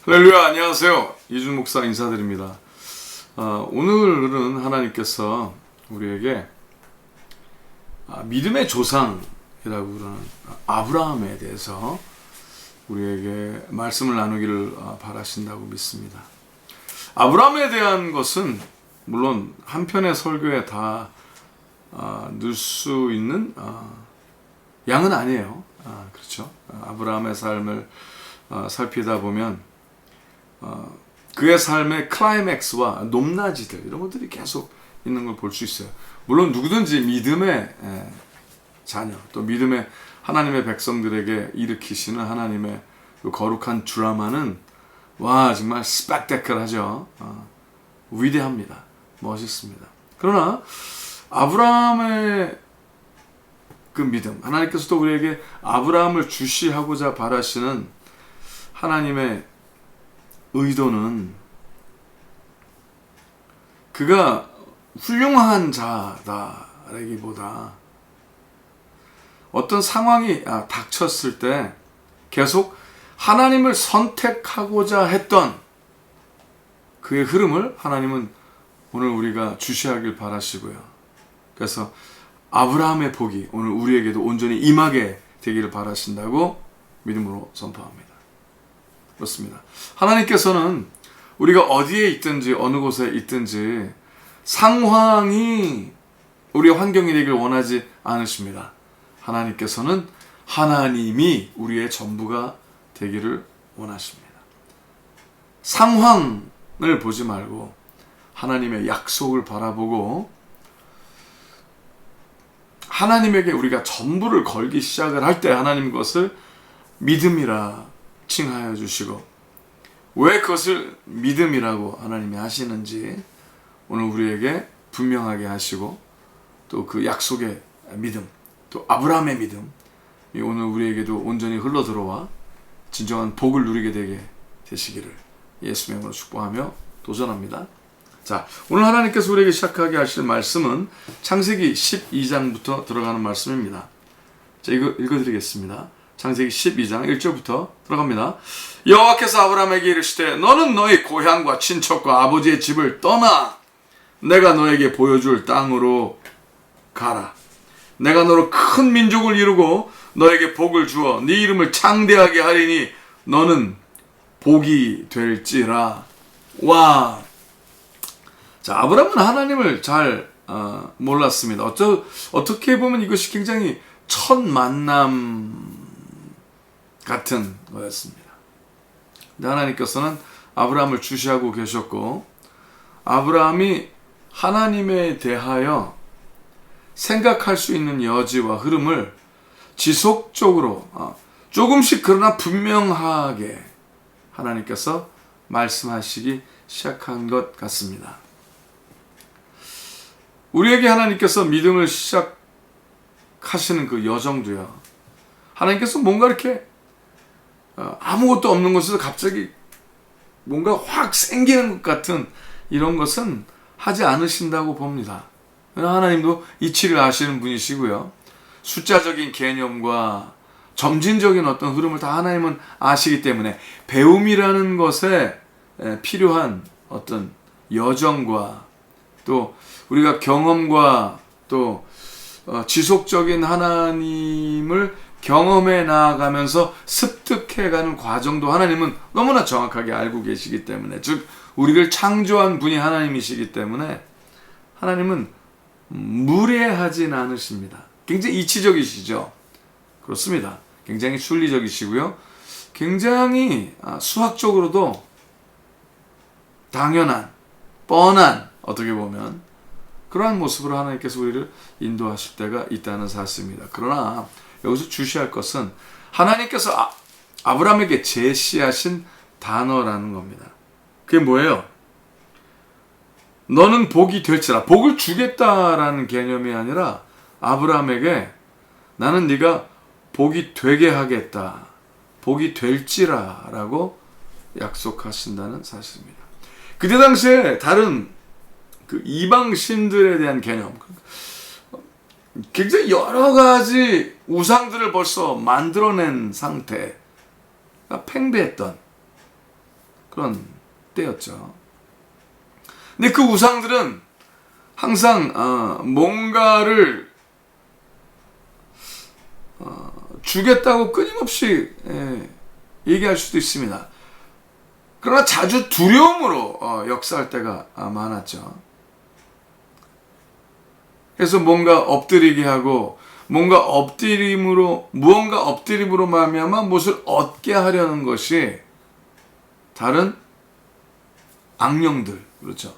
할렐루야, 안녕하세요. 이준 목사 인사드립니다. 오늘은 하나님께서 우리에게 믿음의 조상이라고 그러는 아브라함에 대해서 우리에게 말씀을 나누기를 바라신다고 믿습니다. 아브라함에 대한 것은 물론 한 편의 설교에 다 넣을 수 있는 양은 아니에요. 그렇죠. 아브라함의 삶을 살피다 보면 그의 삶의 클라이맥스와 높낮이들 이런 것들이 계속 있는 걸 볼 수 있어요. 물론 누구든지 믿음의 자녀 또 믿음의 하나님의 백성들에게 일으키시는 하나님의 그 거룩한 드라마는 와 정말 스펙테클하죠. 위대합니다. 멋있습니다. 그러나 아브라함의 그 믿음, 하나님께서도 우리에게 아브라함을 주시하고자 바라시는 하나님의 의도는 그가 훌륭한 자다라기보다 어떤 상황이 닥쳤을 때 계속 하나님을 선택하고자 했던 그의 흐름을 하나님은 오늘 우리가 주시하길 바라시고요. 그래서 아브라함의 복이 오늘 우리에게도 온전히 임하게 되기를 바라신다고 믿음으로 선포합니다. 그렇습니다. 하나님께서는 우리가 어디에 있든지 어느 곳에 있든지 상황이 우리의 환경이 되길 원하지 않으십니다. 하나님께서는 하나님이 우리의 전부가 되기를 원하십니다. 상황을 보지 말고 하나님의 약속을 바라보고 하나님에게 우리가 전부를 걸기 시작을 할 때 하나님 것을 믿음이라 칭하여 주시고 왜 그것을 믿음이라고 하나님이 하시는지 오늘 우리에게 분명하게 하시고 또 그 약속의 믿음 또 아브라함의 믿음 오늘 우리에게도 온전히 흘러 들어와 진정한 복을 누리게 되게 되시기를 예수 이름으로 축복하며 도전합니다. 자, 오늘 하나님께서 우리에게 시작하게 하실 말씀은 창세기 12장부터 들어가는 말씀입니다. 자, 이거 읽어드리겠습니다. 창세기 12장 1절부터 들어갑니다. 여호와께서 아브라함에게 이르시되 너는 너희 고향과 친척과 아버지의 집을 떠나 내가 너에게 보여줄 땅으로 가라. 내가 너로 큰 민족을 이루고 너에게 복을 주어 네 이름을 창대하게 하리니 너는 복이 될지라. 와. 자, 아브라함은 하나님을 잘 몰랐습니다. 어떻게 보면 이것이 굉장히 첫 만남 같은 거였습니다. 근데 하나님께서는 아브라함을 주시하고 계셨고 아브라함이 하나님에 대하여 생각할 수 있는 여지와 흐름을 지속적으로 조금씩 그러나 분명하게 하나님께서 말씀하시기 시작한 것 같습니다. 우리에게 하나님께서 믿음을 시작하시는 그 여정도요. 하나님께서 뭔가 이렇게 아무것도 없는 곳에서 갑자기 뭔가 확 생기는 것 같은 이런 것은 하지 않으신다고 봅니다. 하나님도 이치를 아시는 분이시고요. 숫자적인 개념과 점진적인 어떤 흐름을 다 하나님은 아시기 때문에 배움이라는 것에 필요한 어떤 여정과 또 우리가 경험과 또 지속적인 하나님을 경험해 나아가면서 습득해가는 과정도 하나님은 너무나 정확하게 알고 계시기 때문에 즉 우리를 창조한 분이 하나님이시기 때문에 하나님은 무례하진 않으십니다. 굉장히 이치적이시죠. 그렇습니다. 굉장히 순리적이시고요. 굉장히 수학적으로도 당연한 뻔한 어떻게 보면 그러한 모습으로 하나님께서 우리를 인도하실 때가 있다는 사실입니다. 그러나 여기서 주시할 것은 하나님께서 아브라함에게 제시하신 단어라는 겁니다. 그게 뭐예요? 너는 복이 될지라. 복을 주겠다라는 개념이 아니라 아브라함에게 나는 네가 복이 되게 하겠다. 복이 될지라 라고 약속하신다는 사실입니다. 그때 당시에 다른 그 이방 신들에 대한 개념 굉장히 여러 가지 우상들을 벌써 만들어낸 상태가 팽배했던 그런 때였죠. 근데 그 우상들은 항상 뭔가를 주겠다고 끊임없이 얘기할 수도 있습니다. 그러나 자주 두려움으로 역사할 때가 많았죠. 그래서 뭔가 엎드리게 하고 무언가 엎드림으로 말미암아 무엇을 얻게 하려는 것이 다른 악령들, 그렇죠.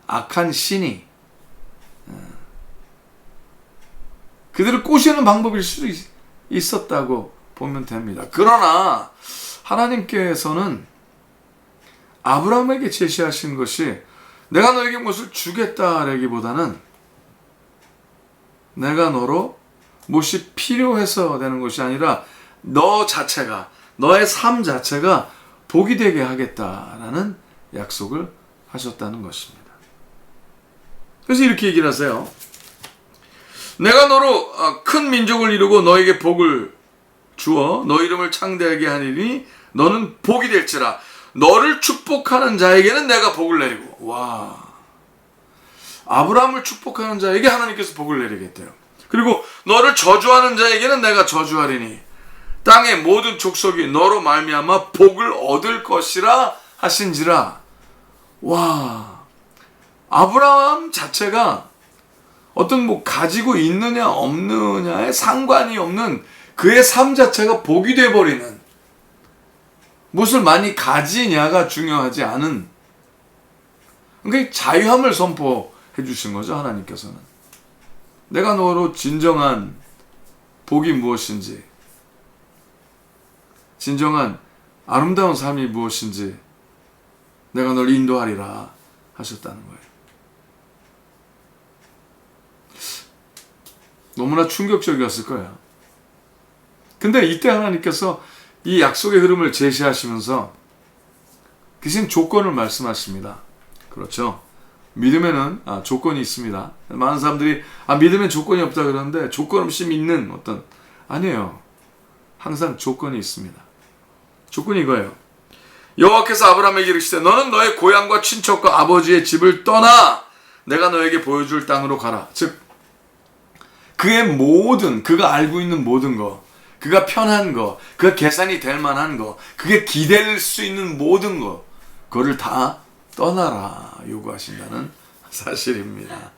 악한 신이 그들을 꼬시는 방법일 수도 있었다고 보면 됩니다. 그러나 하나님께서는 아브라함에게 제시하신 것이 내가 너에게 무엇을 주겠다라기보다는 내가 너로 무엇이 필요해서 되는 것이 아니라 너 자체가, 너의 삶 자체가 복이 되게 하겠다라는 약속을 하셨다는 것입니다. 그래서 이렇게 얘기를 하세요. 내가 너로 큰 민족을 이루고 너에게 복을 주어 너 이름을 창대하게 하리니 너는 복이 될지라. 너를 축복하는 자에게는 내가 복을 내리고. 와, 아브라함을 축복하는 자에게 하나님께서 복을 내리겠대요. 그리고 너를 저주하는 자에게는 내가 저주하리니 땅의 모든 족속이 너로 말미암아 복을 얻을 것이라 하신지라. 와, 아브라함 자체가 어떤 뭐 가지고 있느냐 없느냐에 상관이 없는 그의 삶 자체가 복이 되어버리는, 무엇을 많이 가지냐가 중요하지 않은, 그러니까 자유함을 선포해 주신 거죠. 하나님께서는 내가 너로 진정한 복이 무엇인지, 진정한 아름다운 삶이 무엇인지 내가 널 인도하리라 하셨다는 거예요. 너무나 충격적이었을 거예요. 근데 이때 하나님께서 이 약속의 흐름을 제시하시면서 대신 조건을 말씀하십니다. 그렇죠. 믿음에는 조건이 있습니다. 많은 사람들이 믿음엔 조건이 없다 그러는데 조건 없이 믿는 어떤, 아니에요. 항상 조건이 있습니다. 조건이 이거예요. 여호와께서 아브라함에게 이르시되 너는 너의 고향과 친척과 아버지의 집을 떠나 내가 너에게 보여줄 땅으로 가라. 즉 그의 모든, 그가 알고 있는 모든 거, 그가 편한 거, 그가 계산이 될 만한 거, 그게 기댈 수 있는 모든 거, 그거를 다 떠나라 요구하신다는 사실입니다.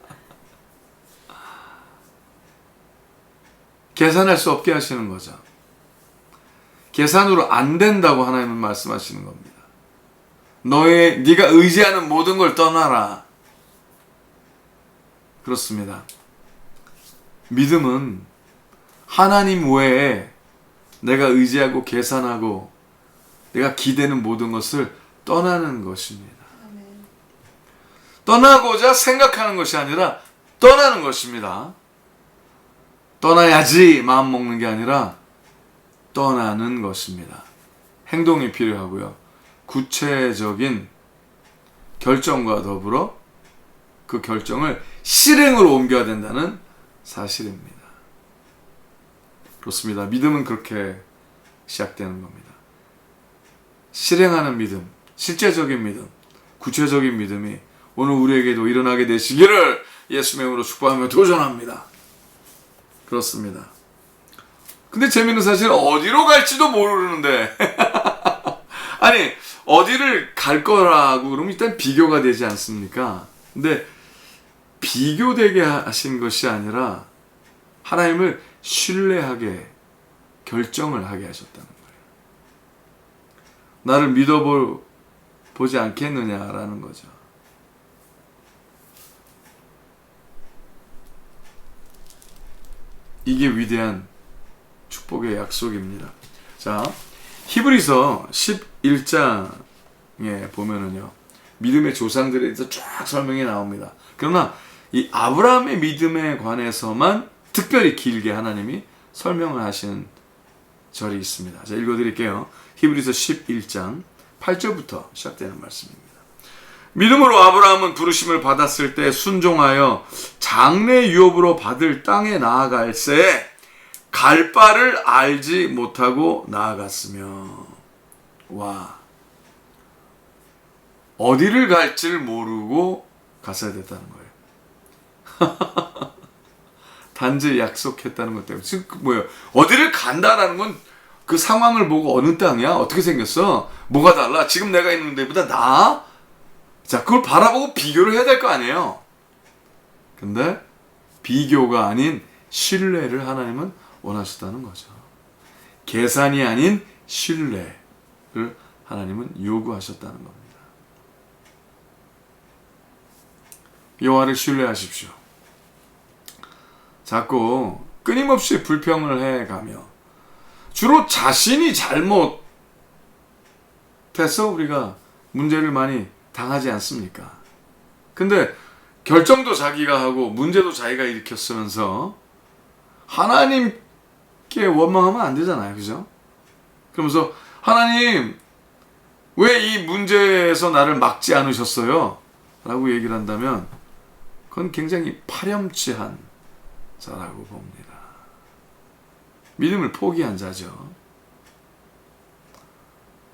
계산할 수 없게 하시는 거죠. 계산으로 안 된다고 하나님은 말씀하시는 겁니다. 네가 의지하는 모든 걸 떠나라. 그렇습니다. 믿음은 하나님 외에 내가 의지하고 계산하고 내가 기대는 모든 것을 떠나는 것입니다. 떠나고자 생각하는 것이 아니라 떠나는 것입니다. 떠나야지 마음 먹는 게 아니라 떠나는 것입니다. 행동이 필요하고요. 구체적인 결정과 더불어 그 결정을 실행으로 옮겨야 된다는 사실입니다. 그렇습니다. 믿음은 그렇게 시작되는 겁니다. 실행하는 믿음, 실제적인 믿음, 구체적인 믿음이 오늘 우리에게도 일어나게 되시기를 예수의 이름으로 축복하며 도전합니다. 그렇습니다. 근데 재미있는 사실 어디로 갈지도 모르는데 아니 어디를 갈 거라고 그러면 일단 비교가 되지 않습니까? 근데 비교되게 하신 것이 아니라 하나님을 신뢰하게 결정을 하게 하셨다는 거예요. 나를 믿어보지 않겠느냐라는 거죠. 이게 위대한 축복의 약속입니다. 자, 히브리서 11장에 보면은요, 믿음의 조상들에 대해서 쫙 설명이 나옵니다. 그러나 이 아브라함의 믿음에 관해서만 특별히 길게 하나님이 설명을 하시는 절이 있습니다. 자, 읽어드릴게요. 히브리서 11장 8절부터 시작되는 말씀입니다. 믿음으로 아브라함은 부르심을 받았을 때 순종하여 장래 유업으로 받을 땅에 나아갈새 갈 바를 알지 못하고 나아갔으며. 와, 어디를 갈지를 모르고 갔어야 됐다는 거예요. 단지 약속했다는 것 때문에. 지금 뭐예요? 어디를 간다라는 건 그 상황을 보고 어느 땅이야? 어떻게 생겼어? 뭐가 달라? 지금 내가 있는 데보다 나아? 자, 그걸 바라보고 비교를 해야 될 거 아니에요. 근데 비교가 아닌 신뢰를 하나님은 원하셨다는 거죠. 계산이 아닌 신뢰를 하나님은 요구하셨다는 겁니다. 여호와를 신뢰하십시오. 자꾸 끊임없이 불평을 해가며 주로 자신이 잘못해서 우리가 문제를 많이 당하지 않습니까? 근데 결정도 자기가 하고 문제도 자기가 일으켰으면서 하나님께 원망하면 안 되잖아요. 그죠? 그러면서 하나님 왜 이 문제에서 나를 막지 않으셨어요? 라고 얘기를 한다면 그건 굉장히 파렴치한 자라고 봅니다. 믿음을 포기한 자죠.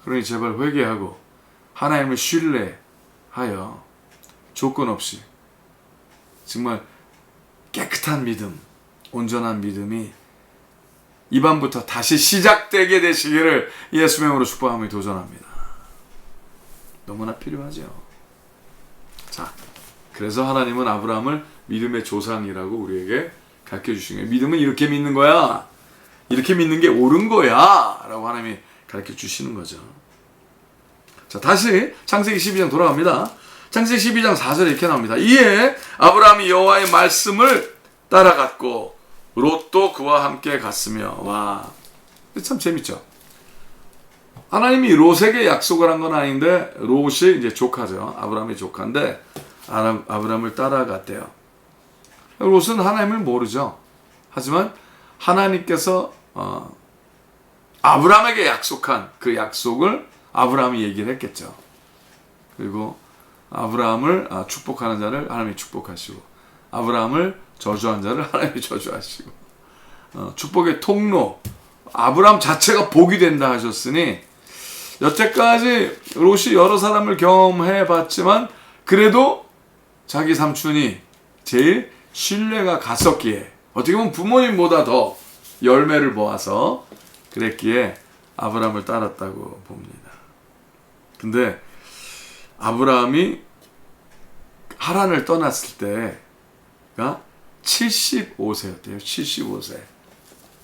그러니 제발 회개하고 하나님을 신뢰하여 조건 없이 정말 깨끗한 믿음, 온전한 믿음이 이밤부터 다시 시작되게 되시기를 예수의 이름으로 축복하며 도전합니다. 너무나 필요하죠. 자, 그래서 하나님은 아브라함을 믿음의 조상이라고 우리에게 가르쳐 주신 거예요. 믿음은 이렇게 믿는 거야. 이렇게 믿는 게 옳은 거야. 라고 하나님이 가르쳐 주시는 거죠. 자, 다시 창세기 12장 돌아갑니다. 창세기 12장 4절에 이렇게 나옵니다. 이에 아브라함이 여호와의 말씀을 따라갔고 롯도 그와 함께 갔으며. 와, 참 재밌죠. 하나님이 롯에게 약속을 한 건 아닌데 롯이 이제 조카죠. 아브라함의 조카인데 아브라함을 따라갔대요. 롯은 하나님을 모르죠. 하지만 하나님께서 아브라함에게 약속한 그 약속을 아브라함이 얘기를 했겠죠. 그리고 아브라함을 축복하는 자를 하나님이 축복하시고 아브라함을 저주한 자를 하나님이 저주하시고 축복의 통로 아브라함 자체가 복이 된다 하셨으니 여태까지 롯이 여러 사람을 경험해 봤지만 그래도 자기 삼촌이 제일 신뢰가 갔었기에 어떻게 보면 부모님보다 더 열매를 보아서 그랬기에 아브라함을 따랐다고 봅니다. 근데 아브라함이 하란을 떠났을 때가 75세였대요. 75세.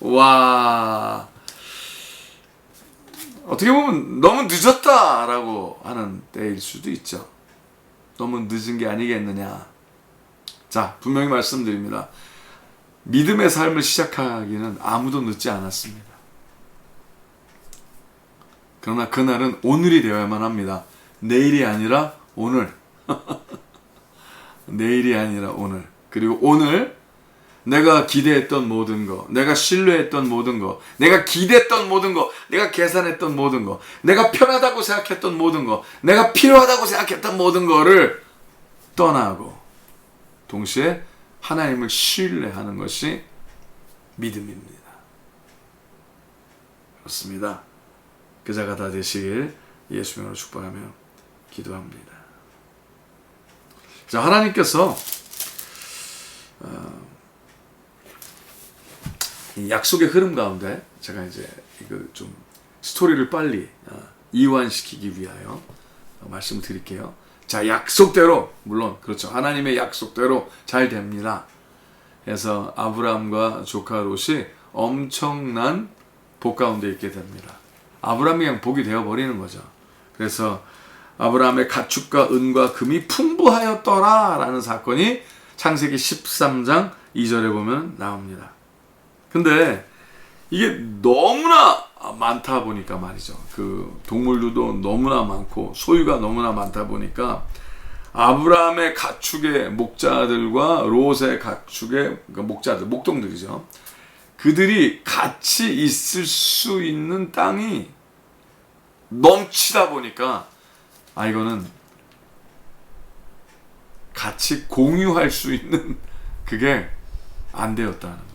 와, 어떻게 보면 너무 늦었다라고 하는 때일 수도 있죠. 너무 늦은 게 아니겠느냐. 자, 분명히 말씀드립니다. 믿음의 삶을 시작하기는 아무도 늦지 않았습니다. 그러나 그날은 오늘이 되어야만 합니다. 내일이 아니라 오늘. 내일이 아니라 오늘. 그리고 오늘 내가 기대했던 모든 거, 내가 신뢰했던 모든 거, 내가 기대했던 모든 거, 내가 계산했던 모든 거, 내가 편하다고 생각했던 모든 거, 내가 필요하다고 생각했던 모든 거를 떠나고 동시에 하나님을 신뢰하는 것이 믿음입니다. 그렇습니다. 그 자가 다 되시길 예수 이름으로 축복하며 기도합니다. 자, 하나님께서 이 약속의 흐름 가운데 제가 이제 이거 좀 스토리를 빨리 이완시키기 위하여 말씀을 드릴게요. 자, 약속대로, 물론 그렇죠. 하나님의 약속대로 잘 됩니다. 그래서 아브라함과 조카 롯이 엄청난 복 가운데 있게 됩니다. 아브라함이 그냥 복이 되어버리는 거죠. 그래서 아브라함의 가축과 은과 금이 풍부하였더라 라는 사건이 창세기 13장 2절에 보면 나옵니다. 근데 이게 너무나 많다 보니까 말이죠. 그 동물들도 너무나 많고 소유가 너무나 많다 보니까 아브라함의 가축의 목자들과 롯의 가축의 목자들, 목동들이죠. 그들이 같이 있을 수 있는 땅이 넘치다 보니까 이거는 같이 공유할 수 있는 그게 안 되었다는 거예요.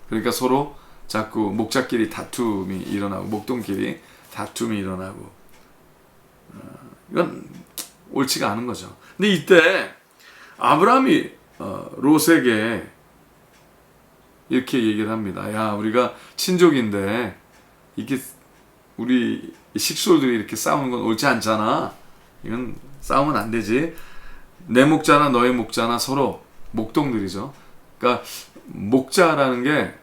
그러니까 서로 자꾸 목자끼리 다툼이 일어나고 목동끼리 다툼이 일어나고 이건 옳지가 않은 거죠. 근데 이때 아브라함이 롯에게 이렇게 얘기를 합니다. 야, 우리가 친족인데 이렇게 우리 식솔들이 이렇게 싸우는 건 옳지 않잖아. 이건 싸우면 안 되지. 내 목자나 너의 목자나 서로 목동들이죠. 그러니까 목자라는 게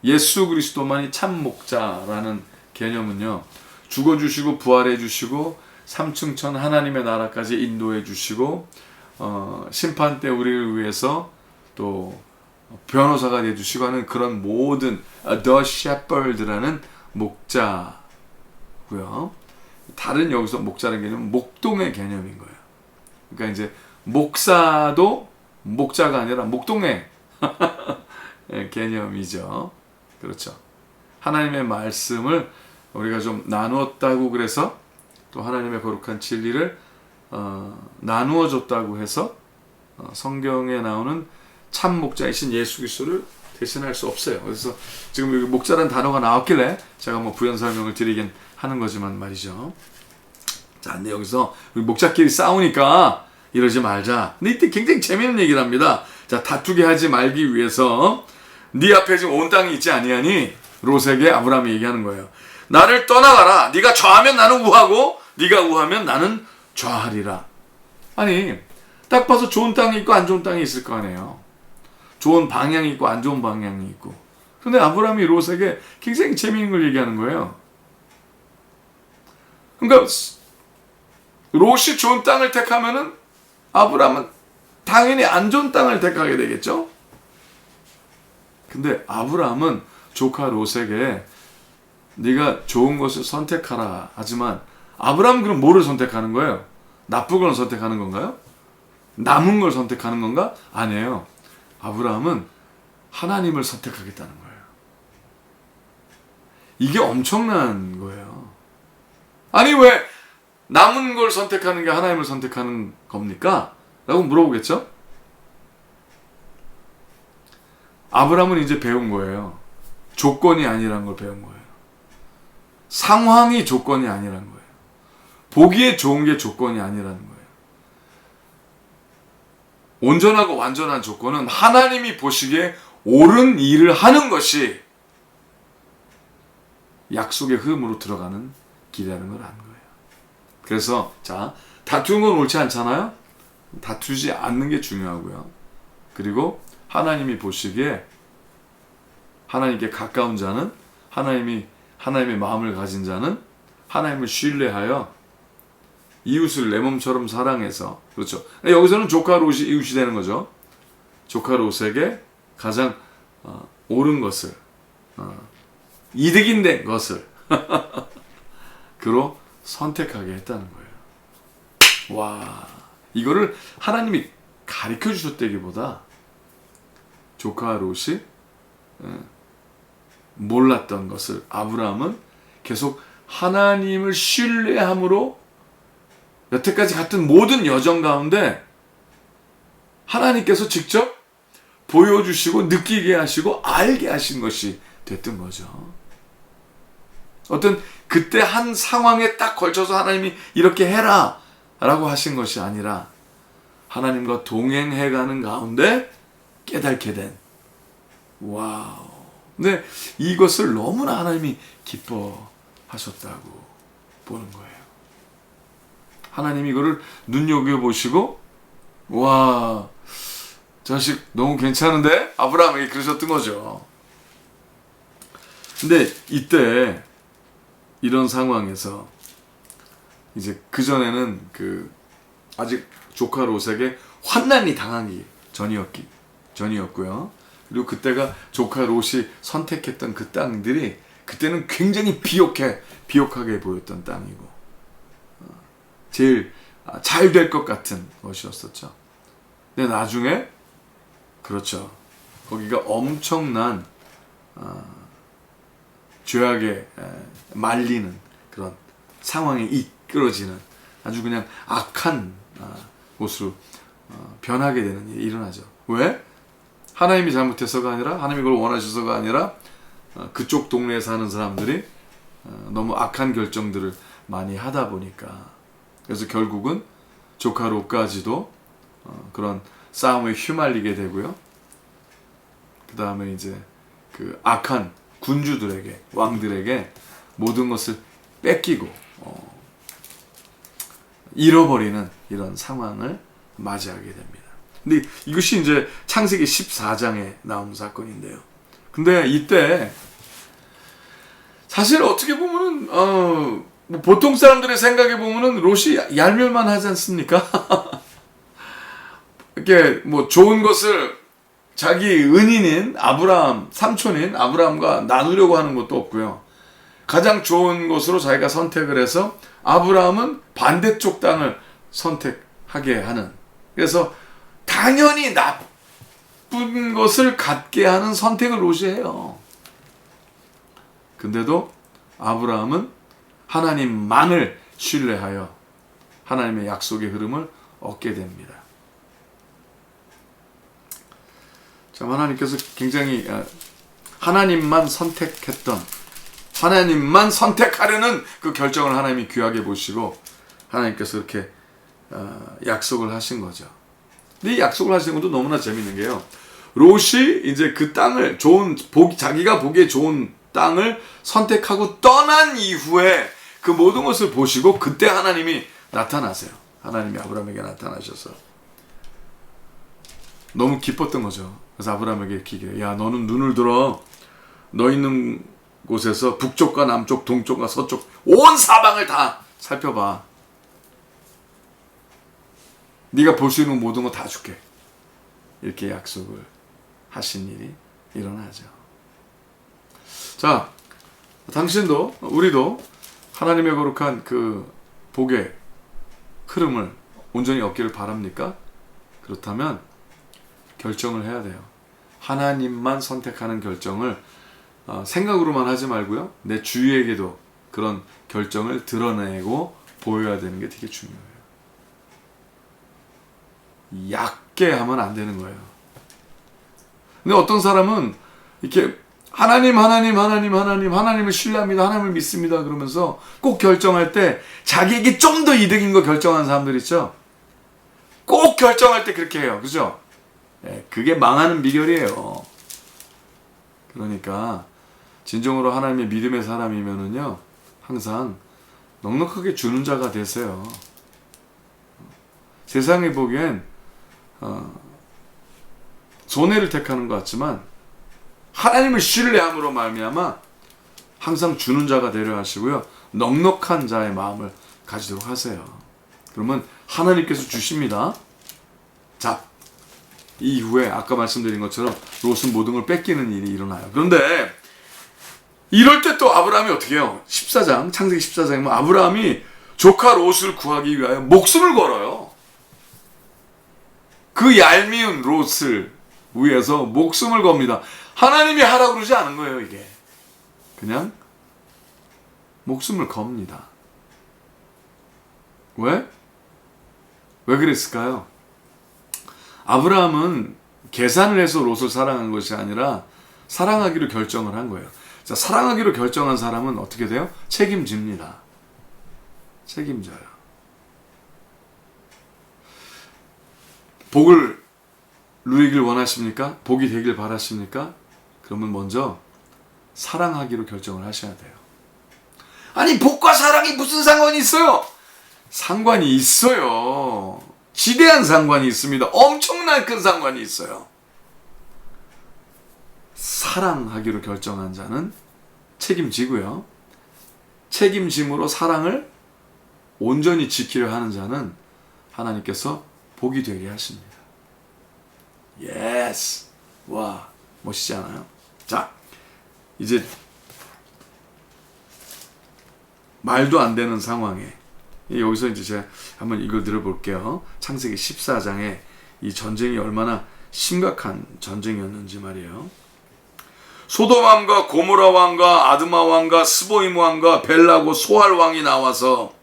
예수 그리스도만이 참 목자라는 개념은요, 죽어주시고 부활해주시고 삼층천 하나님의 나라까지 인도해주시고 심판 때 우리를 위해서 또 변호사가 되주시고 하는 그런 모든 The Shepherd라는 목자고요. 다른 여기서 목자라는 개념은 목동의 개념인 거예요. 그러니까 이제 목사도 목자가 아니라 목동의 개념이죠. 그렇죠. 하나님의 말씀을 우리가 좀 나누었다고 그래서 또 하나님의 거룩한 진리를 나누어 줬다고 해서 성경에 나오는 참 목자이신 예수 그리스도를 대신할 수 없어요. 그래서 지금 여기 목자라는 단어가 나왔길래 제가 뭐 부연 설명을 드리긴 하는 거지만 말이죠. 자, 근데 여기서 우리 목자끼리 싸우니까 이러지 말자. 근데 이때 굉장히 재미있는 얘기를 합니다. 자, 다투게 하지 말기 위해서 네 앞에 지금 온 땅이 있지 아니하니 롯에게 아브라함이 얘기하는 거예요. 나를 떠나가라. 네가 좌하면 나는 우하고 네가 우하면 나는 좌하리라. 아니, 딱 봐서 좋은 땅이 있고 안 좋은 땅이 있을 거 아니에요. 좋은 방향이 있고 안 좋은 방향이 있고. 근데 아브라함이 롯에게 굉장히 재미있는 걸 얘기하는 거예요. 그러니까 롯이 좋은 땅을 택하면은 아브라함은 당연히 안 좋은 땅을 택하게 되겠죠. 근데 아브라함은 조카 롯에게 네가 좋은 것을 선택하라 하지만 아브라함은 그럼 뭐를 선택하는 거예요? 나쁜 걸 선택하는 건가요? 남은 걸 선택하는 건가? 아니에요. 아브라함은 하나님을 선택하겠다는 거예요. 이게 엄청난 거예요. 아니, 왜 남은 걸 선택하는 게 하나님을 선택하는 겁니까? 라고 물어보겠죠? 아브라함은 이제 배운 거예요. 조건이 아니란 걸 배운 거예요. 상황이 조건이 아니란 거예요. 보기에 좋은 게 조건이 아니라는 거예요. 온전하고 완전한 조건은 하나님이 보시기에 옳은 일을 하는 것이 약속의 흐름으로 들어가는 길이라는 걸 아는 거예요. 그래서 자, 다투는 건 옳지 않잖아요. 다투지 않는 게 중요하고요. 그리고 하나님이 보시기에 하나님께 가까운 자는 하나님의 마음을 가진 자는 하나님을 신뢰하여 이웃을 내 몸처럼 사랑해서, 그렇죠. 여기서는 조카 롯이 이웃이 되는 거죠. 조카 롯에게 가장 옳은 것을, 이득인 된 것을 그로 선택하게 했다는 거예요. 와, 이거를 하나님이 가르쳐 주셨다기보다 조카 롯이 몰랐던 것을 아브라함은 계속 하나님을 신뢰함으로 여태까지 갔던 모든 여정 가운데 하나님께서 직접 보여주시고 느끼게 하시고 알게 하신 것이 됐던 거죠. 어떤 그때 한 상황에 딱 걸쳐서 하나님이 이렇게 해라 라고 하신 것이 아니라 하나님과 동행해가는 가운데 깨닫게 된, 와우. 근데 이것을 너무나 하나님이 기뻐하셨다고 보는 거예요. 하나님이 이거를 눈여겨보시고, 와, 자식 너무 괜찮은데? 아브라함에게 그러셨던 거죠. 근데 이때 이런 상황에서 이제 그전에는 아직 조카 롯에게 환난이 당하기 전이었고요. 그리고 그때가 조카 롯이 선택했던 그 땅들이 그때는 굉장히 비옥하게 보였던 땅이고 제일 잘 될 것 같은 것이었었죠. 근데 나중에 그렇죠. 거기가 엄청난 죄악에 말리는 그런 상황에 이끌어지는 아주 그냥 악한 곳으로 변하게 되는 일이 일어나죠. 왜? 하나님이 잘못해서가 아니라 하나님이 그걸 원하셔서가 아니라 그쪽 동네에 사는 사람들이 너무 악한 결정들을 많이 하다 보니까 그래서 결국은 조카 롯까지도 그런 싸움에 휘말리게 되고요. 그 다음에 이제 그 악한 군주들에게, 왕들에게 모든 것을 뺏기고 잃어버리는 이런 상황을 맞이하게 됩니다. 근데 이것이 이제 창세기 14장에 나온 사건인데요. 근데 이때 사실 어떻게 보면은 뭐 보통 사람들의 생각에 보면은 롯이 얄미울만 하지 않습니까? 이렇게 뭐 좋은 것을 자기 은인인 아브라함, 삼촌인 아브라함과 나누려고 하는 것도 없고요. 가장 좋은 것으로 자기가 선택을 해서 아브라함은 반대쪽 땅을 선택하게 하는, 그래서 당연히 나쁜 것을 갖게 하는 선택을 롯이 해요. 근데도 아브라함은 하나님만을 신뢰하여 하나님의 약속의 흐름을 얻게 됩니다. 참, 하나님께서 굉장히 하나님만 선택하려는 그 결정을 하나님이 귀하게 보시고 하나님께서 이렇게 약속을 하신 거죠. 근데 이 약속을 하시는 것도 너무나 재밌는 게요. 롯이 이제 그 땅을 자기가 보기에 좋은 땅을 선택하고 떠난 이후에 그 모든 것을 보시고 그때 하나님이 나타나세요. 하나님이 아브라함에게 나타나셔서 너무 기뻤던 거죠. 그래서 아브라함에게 이렇게, 야, 너는 눈을 들어. 너 있는 곳에서 북쪽과 남쪽, 동쪽과 서쪽 온 사방을 다 살펴봐. 네가 볼 수 있는 모든 거 다 줄게. 이렇게 약속을 하신 일이 일어나죠. 자, 당신도 우리도 하나님의 거룩한 그 복의 흐름을 온전히 얻기를 바랍니까? 그렇다면 결정을 해야 돼요. 하나님만 선택하는 결정을 생각으로만 하지 말고요. 내 주위에게도 그런 결정을 드러내고 보여야 되는 게 되게 중요해요. 얕게 하면 안 되는 거예요. 근데 어떤 사람은 이렇게 하나님을 신뢰합니다. 하나님을 믿습니다. 그러면서 꼭 결정할 때 자기에게 좀 더 이득인 거 결정하는 사람들 있죠? 꼭 결정할 때 그렇게 해요. 그죠? 네, 그게 망하는 비결이에요. 그러니까 진정으로 하나님의 믿음의 사람이면은요, 항상 넉넉하게 주는 자가 되세요. 세상에 보기엔 손해를 택하는 것 같지만 하나님을 신뢰함으로 말미암아 항상 주는 자가 되려 하시고요, 넉넉한 자의 마음을 가지도록 하세요. 그러면 하나님께서 주십니다. 자, 이후에 아까 말씀드린 것처럼 롯은 모든 걸 뺏기는 일이 일어나요. 그런데 이럴 때 또 아브라함이 어떻게 해요? 창세기 14장에 보면 아브라함이 조카 롯을 구하기 위하여 목숨을 걸어요. 그 얄미운 롯을 위해서 목숨을 겁니다. 하나님이 하라고 그러지 않은 거예요, 이게. 그냥 목숨을 겁니다. 왜? 왜 그랬을까요? 아브라함은 계산을 해서 롯을 사랑한 것이 아니라 사랑하기로 결정을 한 거예요. 자, 사랑하기로 결정한 사람은 어떻게 돼요? 책임집니다. 책임져요. 복을 누리길 원하십니까? 복이 되길 바라십니까? 그러면 먼저 사랑하기로 결정을 하셔야 돼요. 아니, 복과 사랑이 무슨 상관이 있어요? 상관이 있어요. 지대한 상관이 있습니다. 엄청난 큰 상관이 있어요. 사랑하기로 결정한 자는 책임지고요. 책임짐으로 사랑을 온전히 지키려 하는 자는 하나님께서 복이 되게 하십니다. 예스! 와, 멋있지 않아요? 자, 이제 말도 안 되는 상황에 여기서 이제 제가 한번 이거 들어볼게요. 창세기 14장에 이 전쟁이 얼마나 심각한 전쟁이었는지 말이에요. 소돔 왕과 고모라 왕과 아드마 왕과 스보임 왕과 벨라고 소알 왕이 나와서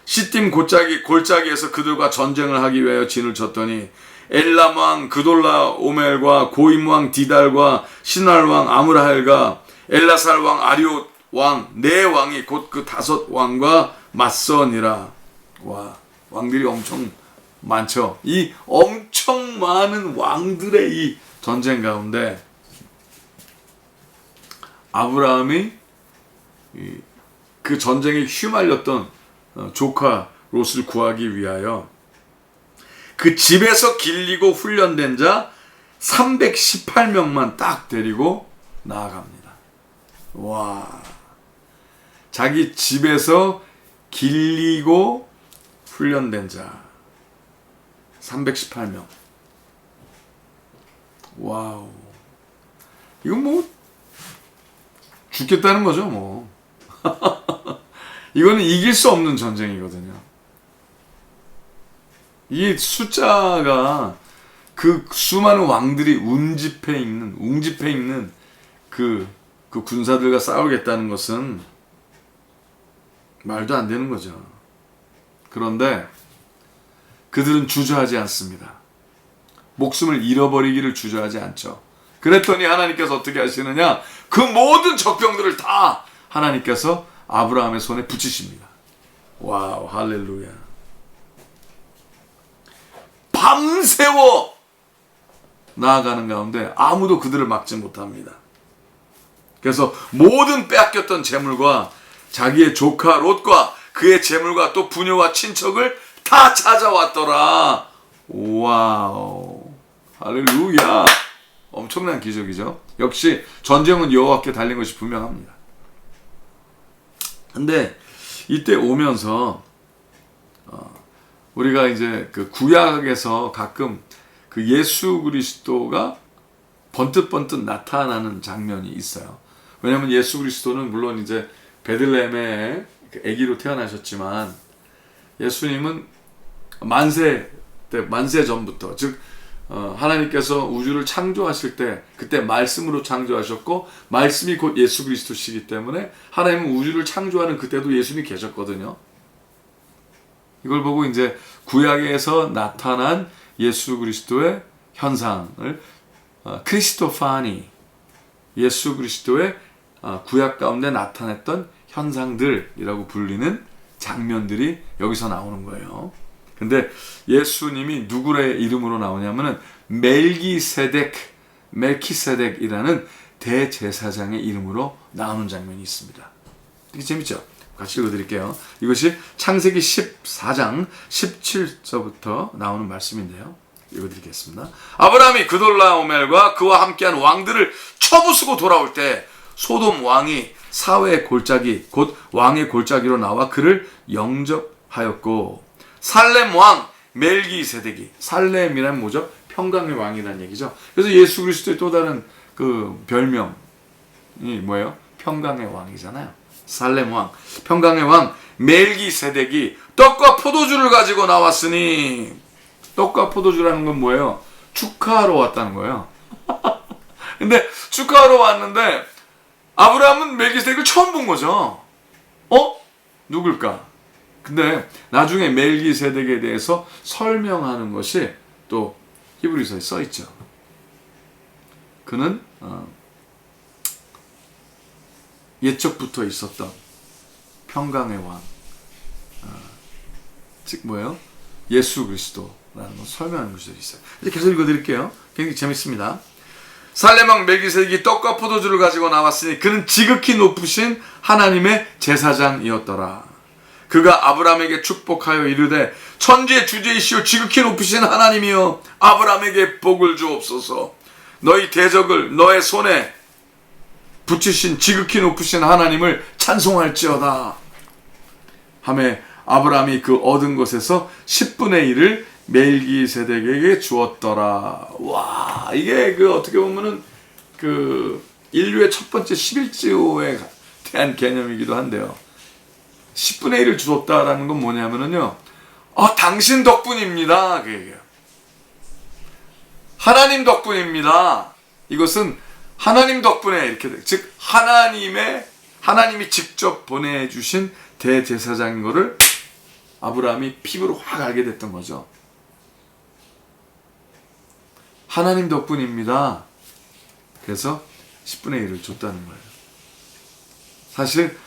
시딤 골짜기에서 그들과 전쟁을 하기 위하여 진을 쳤더니 엘람 왕 그돌라 오멜과 고임 왕 디달과 시날 왕 아므라헬과 엘라살 왕 아리옷 왕 네 왕이 곧 그 5 왕과 맞서니라. 와, 왕들이 엄청 많죠. 이 엄청 많은 왕들의 이 전쟁 가운데 아브라함이 그 전쟁에 휘말렸던 조카 롯을 구하기 위하여 그 집에서 길리고 훈련된 자 318명만 딱 데리고 나아갑니다. 와, 자기 집에서 길리고 훈련된 자 318명. 와우, 이건 뭐 죽겠다는 거죠, 뭐. 이거는 이길 수 없는 전쟁이거든요. 이 숫자가 그 수많은 왕들이 웅집해 있는 그 군사들과 싸우겠다는 것은 말도 안 되는 거죠. 그런데 그들은 주저하지 않습니다. 목숨을 잃어버리기를 주저하지 않죠. 그랬더니 하나님께서 어떻게 하시느냐? 그 모든 적병들을 다 하나님께서 아브라함의 손에 붙이십니다. 와우, 할렐루야. 밤새워 나아가는 가운데 아무도 그들을 막지 못합니다. 그래서 모든 빼앗겼던 재물과 자기의 조카 롯과 그의 재물과 또 부녀와 친척을 다 찾아왔더라. 와우, 할렐루야. 엄청난 기적이죠. 역시 전쟁은 여호와께 달린 것이 분명합니다. 근데 이때 오면서 우리가 이제 그 구약에서 가끔 그 예수 그리스도가 번뜩번뜩 나타나는 장면이 있어요. 왜냐하면 예수 그리스도는 물론 이제 베들레헴의 아기로 태어나셨지만 예수님은 만세 전부터, 즉 하나님께서 우주를 창조하실 때 그때 말씀으로 창조하셨고 말씀이 곧 예수 그리스도시기 때문에 하나님은 우주를 창조하는 그때도 예수님이 계셨거든요. 이걸 보고 이제 구약에서 나타난 예수 그리스도의 현상을 크리스토파니, 예수 그리스도의 구약 가운데 나타냈던 현상들이라고 불리는 장면들이 여기서 나오는 거예요. 근데 예수님이 누구의 이름으로 나오냐면은 멜키세덱이라는 대제사장의 이름으로 나오는 장면이 있습니다. 이게 재밌죠? 같이 읽어드릴게요. 이것이 창세기 14장 17절부터 나오는 말씀인데요. 읽어드리겠습니다. 아브라함이 그돌라오멜과 그와 함께한 왕들을 쳐부수고 돌아올 때 소돔 왕이 사회의 골짜기 곧 왕의 골짜기로 나와 그를 영접하였고 살렘 왕 멜기세덱이, 살렘이란 뭐죠? 평강의 왕이라는 얘기죠. 그래서 예수 그리스도의 또 다른 그 별명이 뭐예요? 평강의 왕이잖아요. 살렘 왕, 평강의 왕 멜기세덱이 떡과 포도주를 가지고 나왔으니, 떡과 포도주라는 건 뭐예요? 축하하러 왔다는 거예요. 근데 축하하러 왔는데 아브라함은 멜기세덱을 처음 본 거죠. 누굴까? 근데 나중에 멜기세덱에 대해서 설명하는 것이 또 히브리서에 써 있죠. 그는 옛적부터 있었던 평강의 왕, 즉 뭐예요? 예수 그리스도라는 걸 설명하는 것이 있어요. 이제 계속 읽어드릴게요. 굉장히 재밌습니다. 살렘 왕 멜기세덱이 떡과 포도주를 가지고 나왔으니 그는 지극히 높으신 하나님의 제사장이었더라. 그가 아브라함에게 축복하여 이르되 천지의 주제이시오 지극히 높으신 하나님이여 아브라함에게 복을 주옵소서. 너희 대적을 너의 손에 붙이신 지극히 높으신 하나님을 찬송할지어다 하매 아브라함이 그 얻은 것에서 10분의 1을 멜기세덱에게 주었더라. 와, 이게 그 어떻게 보면은 그 인류의 첫 번째 11조에 대한 개념이기도 한데요. 10분의 1을 주었다라는 건 뭐냐면은요, 당신 덕분입니다. 그 얘기예요. 하나님 덕분입니다. 이것은 하나님 덕분에 이렇게 돼. 즉 하나님이 직접 보내주신 대제사장인 거를 아브라함이 피부로 확 알게 됐던 거죠. 하나님 덕분입니다. 그래서 10분의 1을 줬다는 거예요. 사실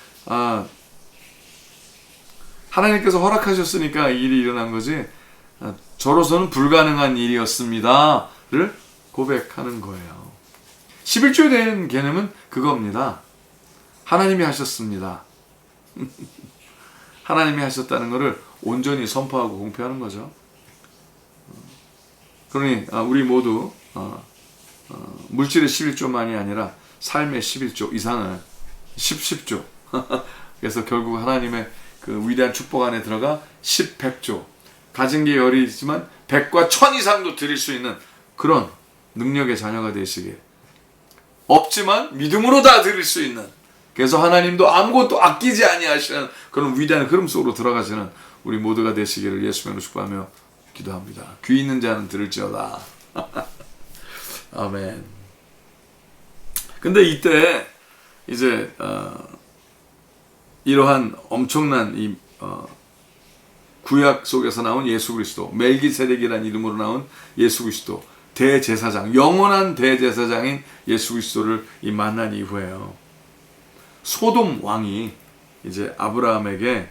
하나님께서 허락하셨으니까 이 일이 일어난 거지 저로서는 불가능한 일이었습니다를 고백하는 거예요. 11조에 대한 개념은 그겁니다. 하나님이 하셨습니다. 하나님이 하셨다는 것을 온전히 선포하고 공표하는 거죠. 그러니 우리 모두 물질의 11조만이 아니라 삶의 11조 이상을 10조 그래서 결국 하나님의 그 위대한 축복 안에 들어가 100조 가진 게 열이 있지만 100과 1000 이상도 드릴 수 있는 그런 능력의 자녀가 되시길 없지만 믿음으로 다 드릴 수 있는 그래서 하나님도 아무것도 아끼지 아니하시는 그런 위대한 흐름 속으로 들어가시는 우리 모두가 되시기를 예수님으로 축복하며 기도합니다. 귀 있는 자는 들을지어다. 아멘. 근데 이때 이제 이러한 엄청난 이 구약 속에서 나온 예수 그리스도 멜기세덱이라는 이름으로 나온 예수 그리스도 대제사장 영원한 대제사장인 예수 그리스도를 이 만난 이후에요. 소돔 왕이 이제 아브라함에게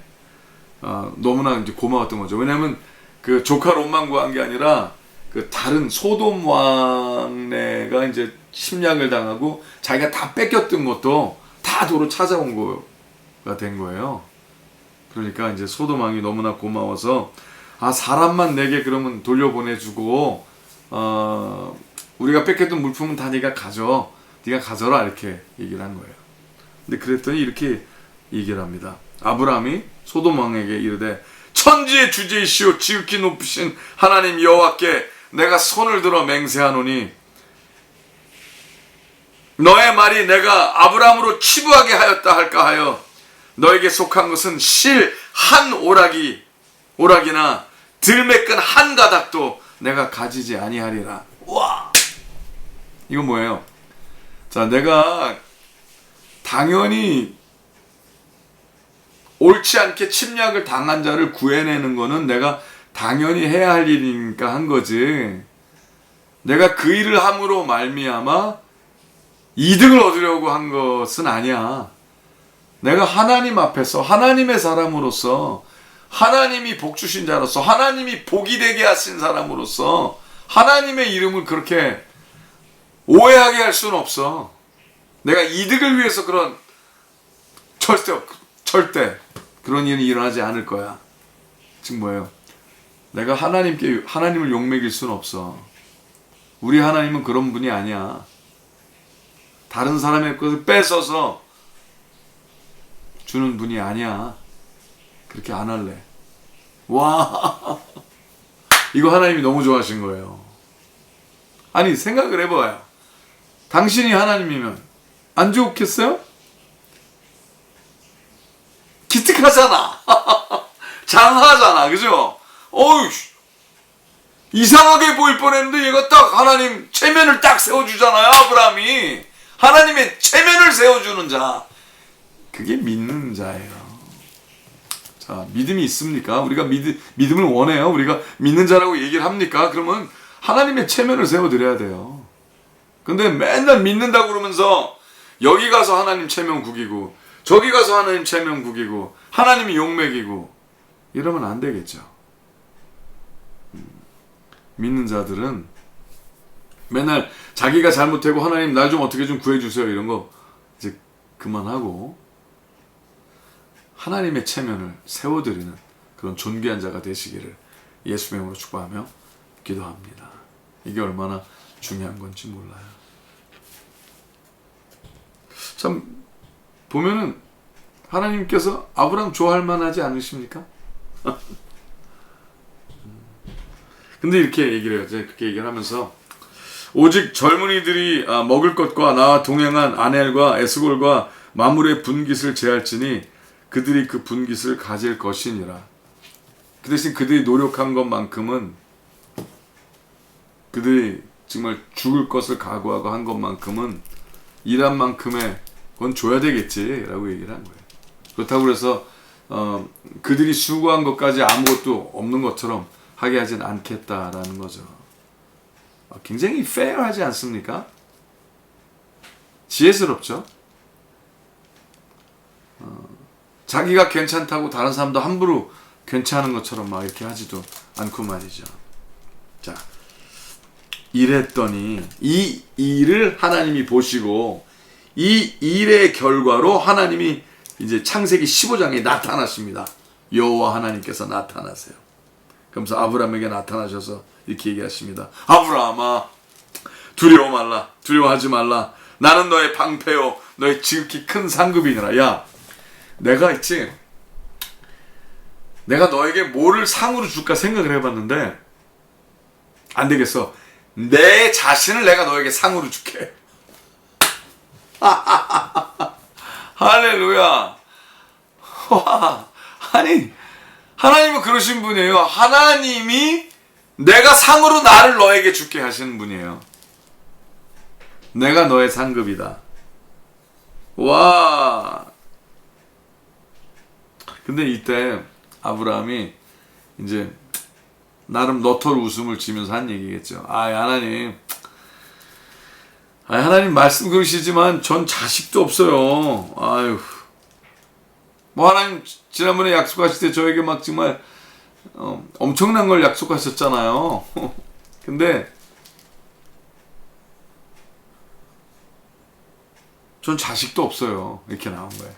너무나 이제 고마웠던 거죠. 왜냐하면 그 조카 롯만 구한 게 아니라 그 다른 소돔 왕네가 이제 침략을 당하고 자기가 다 뺏겼던 것도 다 도로 찾아온 거가 된 거예요. 그러니까 이제 소돔 왕이 너무나 고마워서 사람만 내게 그러면 돌려보내주고 우리가 뺏겼던 물품은 다 네가 가져. 네가 가져라 이렇게 얘기를 한 거예요. 근데 그랬더니 이렇게 얘기를 합니다. 아브라함이 소돔 왕에게 이르되 천지의 주제이시오 지극히 높으신 하나님 여호와께 내가 손을 들어 맹세하노니 너의 말이 내가 아브라함으로 치부하게 하였다 할까 하여 너에게 속한 것은 실 한 오락이나 들매끈 한 가닥도 내가 가지지 아니하리라. 와, 이건 뭐예요? 자, 내가 당연히 옳지 않게 침략을 당한 자를 구해내는 거는 내가 당연히 해야 할 일이니까 한 거지. 내가 그 일을 함으로 말미암아 이득을 얻으려고 한 것은 아니야. 내가 하나님 앞에서 하나님의 사람으로서 하나님이 복 주신 자로서 하나님이 복이 되게 하신 사람으로서 하나님의 이름을 그렇게 오해하게 할 수는 없어. 내가 이득을 위해서 그런 절대 그런 일이 일어나지 않을 거야. 즉 뭐예요? 내가 하나님을 욕먹일 수는 없어. 우리 하나님은 그런 분이 아니야. 다른 사람의 것을 뺏어서 주는 분이 아니야. 그렇게 안 할래. 와, 이거 하나님이 너무 좋아하신 거예요. 아니 생각을 해봐요. 당신이 하나님이면 안 좋겠어요? 기특하잖아. 장하잖아. 그죠? 어휴, 이상하게 보일 뻔했는데 얘가 딱 하나님 체면을 딱 세워주잖아요. 아브라함이 하나님의 체면을 세워주는 자, 그게 믿는 자예요. 자, 믿음이 있습니까? 우리가 믿음을 원해요. 우리가 믿는 자라고 얘기를 합니까? 그러면 하나님의 체면을 세워드려야 돼요. 근데 맨날 믿는다고 그러면서 여기 가서 하나님 체면 구기고 저기 가서 하나님 체면 구기고 하나님이 욕먹이고 이러면 안 되겠죠. 믿는 자들은 맨날 자기가 잘못하고 하나님 날 좀 어떻게 좀 구해주세요 이런 거 이제 그만하고 하나님의 체면을 세워드리는 그런 존귀한 자가 되시기를 예수의 이름으로 축복하며 기도합니다. 이게 얼마나 중요한 건지 몰라요. 참 보면은 하나님께서 아브라함 좋아할 만하지 않으십니까? 근데 이렇게 얘기를 해요. 그렇게 얘기를 하면서 오직 젊은이들이 먹을 것과 나와 동행한 아넬과 에스골과 마물의 분깃을 제할지니 그들이 그 분깃을 가질 것이니라. 그 대신 그들이 노력한 것만큼은 그들이 정말 죽을 것을 각오하고 한 것만큼은 일한 만큼의 그건 줘야 되겠지라고 얘기를 한 거예요. 그렇다고 해서 그들이 수고한 것까지 아무것도 없는 것처럼 하게 하진 않겠다라는 거죠. 굉장히 페어하지 않습니까? 지혜스럽죠? 자기가 괜찮다고 다른 사람도 함부로 괜찮은 것처럼 막 이렇게 하지도 않고 말이죠. 자, 이랬더니 이 일을 하나님이 보시고 이 일의 결과로 하나님이 이제 창세기 15장에 나타나십니다. 여호와 하나님께서 나타나세요. 그러면서 아브라함에게 나타나셔서 이렇게 얘기하십니다. 아브라함아, 두려워 말라. 두려워하지 말라. 나는 너의 방패요 너의 지극히 큰 상급이니라. 야, 내가 있지, 내가 너에게 뭐를 상으로 줄까 생각을 해봤는데 안 되겠어. 내 자신을 내가 너에게 상으로 줄게. 할렐루야. 와, 아니, 하나님은 그러신 분이에요. 하나님이 내가 상으로 나를 너에게 주게 하시는 분이에요. 내가 너의 상급이다. 와. 근데 이때 아브라함이 이제 나름 너털 웃음을 지면서 한 얘기겠죠. 하나님, 하나님 말씀 그러시지만 전 자식도 없어요. 아유, 뭐 하나님 지난번에 약속하실 때 저에게 막 정말 엄청난 걸 약속하셨잖아요. 근데 전 자식도 없어요. 이렇게 나온 거예요.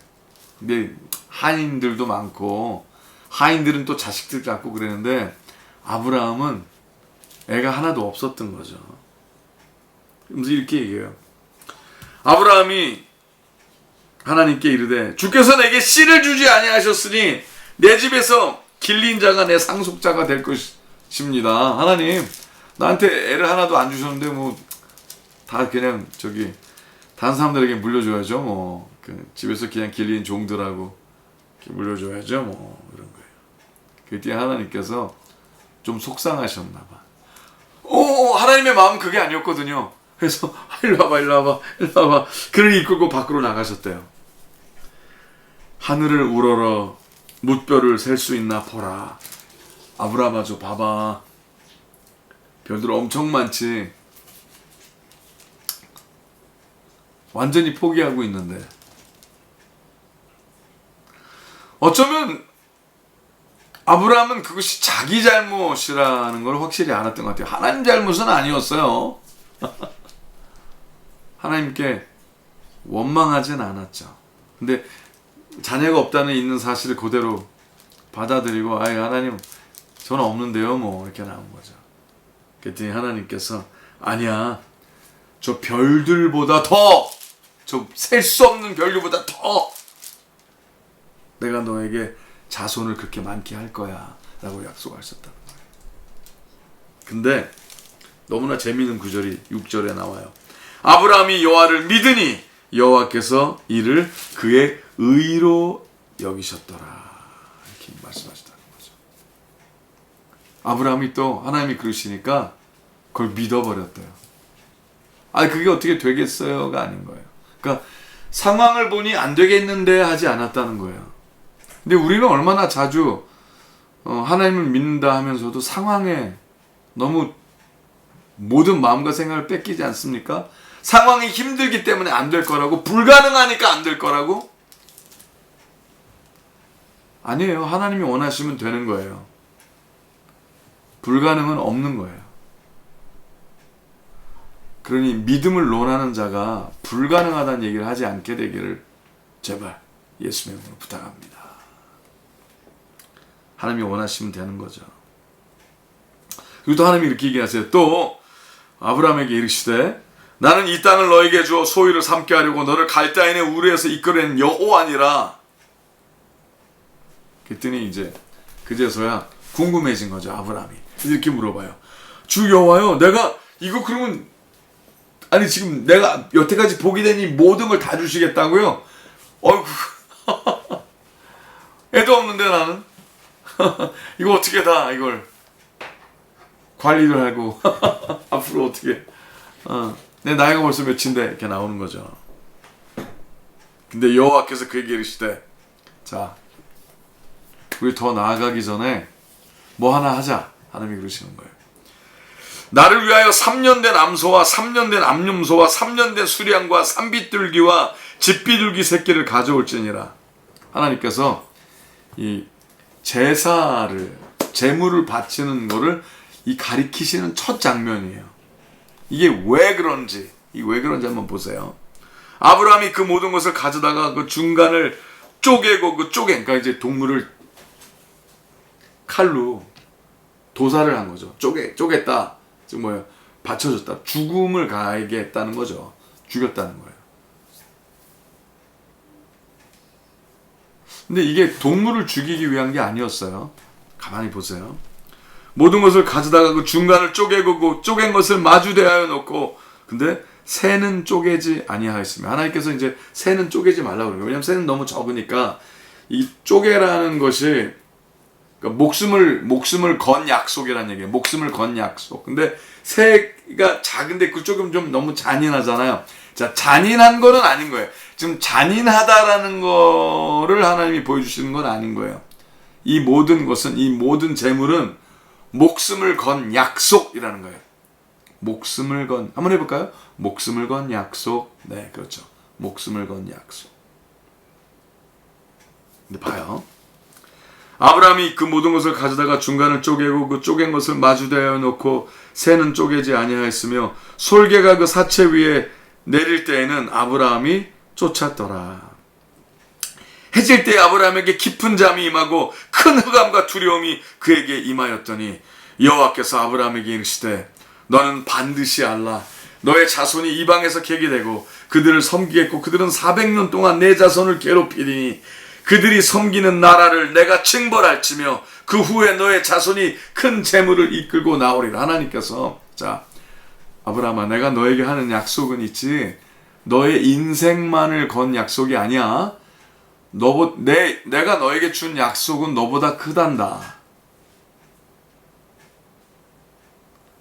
근데 하인들도 많고 하인들은 또 자식들 갖고 그랬는데 아브라함은 애가 하나도 없었던 거죠. 그래서 이렇게 얘기해요. 아브라함이 하나님께 이르되 주께서 내게 씨를 주지 아니하셨으니 내 집에서 길린 자가 내 상속자가 될 것입니다. 하나님, 나한테 애를 하나도 안 주셨는데 뭐 다 그냥 저기 다른 사람들에게 물려줘야죠. 뭐 그 집에서 그냥 길린 종들하고 물려줘야죠. 뭐 이런 거예요. 그때 하나님께서 좀 속상하셨나 봐. 하나님의 마음은 그게 아니었거든요. 그래서 일로 와봐. 그를 이끌고 밖으로 나가셨대요. 하늘을 우러러 뭇별을 셀 수 있나 보라. 아브라함아, 저 봐봐. 별들 엄청 많지. 완전히 포기하고 있는데. 어쩌면 아브라함은 그것이 자기 잘못이라는 걸 확실히 알았던 것 같아요. 하나님 잘못은 아니었어요. 하나님께 원망하진 않았죠. 근데 자녀가 없다는 있는 사실을 그대로 받아들이고, 하나님, 저는 없는데요, 뭐 이렇게 나온 거죠. 그랬더니 하나님께서 아니야, 저 별들보다 더, 저 셀 수 없는 별들보다 더 내가 너에게 자손을 그렇게 많게 할 거야 라고 약속하셨다는 거예요. 근데 너무나 재미있는 구절이 6절에 나와요. 아브라함이 여호와를 믿으니 여호와께서 이를 그의 의로 여기셨더라, 이렇게 말씀하셨다는 거죠. 아브라함이 또 하나님이 그러시니까 그걸 믿어버렸대요. 그게 어떻게 되겠어요가 아닌 거예요. 그러니까 상황을 보니 안 되겠는데 하지 않았다는 거예요. 근데 우리는 얼마나 자주 하나님을 믿는다 하면서도 상황에 너무 모든 마음과 생각을 뺏기지 않습니까? 상황이 힘들기 때문에 안 될 거라고, 불가능하니까 안 될 거라고? 아니에요. 하나님이 원하시면 되는 거예요. 불가능은 없는 거예요. 그러니 믿음을 논하는 자가 불가능하다는 얘기를 하지 않게 되기를 제발 예수님의 이름으로 부탁합니다. 하나님이 원하시면 되는 거죠. 그리고 또 하나님이 이렇게 얘기하세요. 또 아브라함에게 이르시되 나는 이 땅을 너에게 주어 소유를 삼게 하려고 너를 갈대아인의 우르에서 이끌어낸 여호와니라. 그랬더니 이제 그제서야 궁금해진 거죠. 아브라함이 이렇게 물어봐요. 주 여호와요, 내가 이거 그러면 지금 내가 여태까지 보게 된 이 모든 걸 다 주시겠다고요? 어이구 애도 없는데 나는 이거 어떻게 다 이걸 관리를 하고 앞으로 어떻게 내 나이가 벌써 몇인데 이렇게 나오는 거죠. 근데 여호와께서 그에게 이르시되 자, 우리 더 나아가기 전에 뭐 하나 하자. 하나님이 그러시는 거예요. 나를 위하여 3년 된 암소와 3년 된 암염소와 3년 된 수량과 산비둘기와 집비둘기 새끼를 가져올지니라. 하나님께서 이 제사를, 제물을 바치는 거를 이 가리키시는 첫 장면이에요. 이게 왜 그런지 한번 보세요. 아브라함이 그 모든 것을 가져다가 그 중간을 쪼개고 그러니까 이제 동물을 칼로 도살을 한 거죠. 쪼갰다. 즉 뭐예요? 바쳐줬다. 죽음을 가게 했다는 거죠. 죽였다는 거예요. 근데 이게 동물을 죽이기 위한 게 아니었어요. 가만히 보세요. 모든 것을 가져다가 그 중간을 쪼개고 쪼갠 것을 마주 대하여 놓고, 근데 새는 쪼개지 아니하였으며, 하나님께서 이제 새는 쪼개지 말라고 그래요. 왜냐하면 새는 너무 적으니까 이 쪼개라는 것이 그러니까 목숨을 건 약속이라는 얘기예요. 목숨을 건 약속. 근데 새가 작은데 그쪽은 좀 너무 잔인하잖아요. 자, 잔인한 거는 아닌 거예요. 지금 잔인하다라는 거를 하나님이 보여주시는 건 아닌 거예요. 이 모든 것은, 이 모든 재물은 목숨을 건 약속이라는 거예요. 목숨을 건, 한번 해볼까요? 목숨을 건 약속. 네, 그렇죠. 목숨을 건 약속. 근데 봐요. 아브라함이 그 모든 것을 가져다가 중간을 쪼개고 그 쪼갠 것을 마주대하여 놓고 새는 쪼개지 아니하였으며 솔개가 그 사체 위에 내릴 때에는 아브라함이 쫓았더라. 해질 때 아브라함에게 깊은 잠이 임하고 큰 흑암과 두려움이 그에게 임하였더니 여호와께서 아브라함에게 이르시되 너는 반드시 알라. 너의 자손이 이방에서 객이 되고 그들을 섬기겠고 그들은 400년 동안 내 자손을 괴롭히리니 그들이 섬기는 나라를 내가 징벌할지며 그 후에 너의 자손이 큰 재물을 이끌고 나오리라. 하나님께서 자 아브라함아, 내가 너에게 하는 약속은 있지 너의 인생만을 건 약속이 아니야. 내가 너에게 준 약속은 너보다 크단다.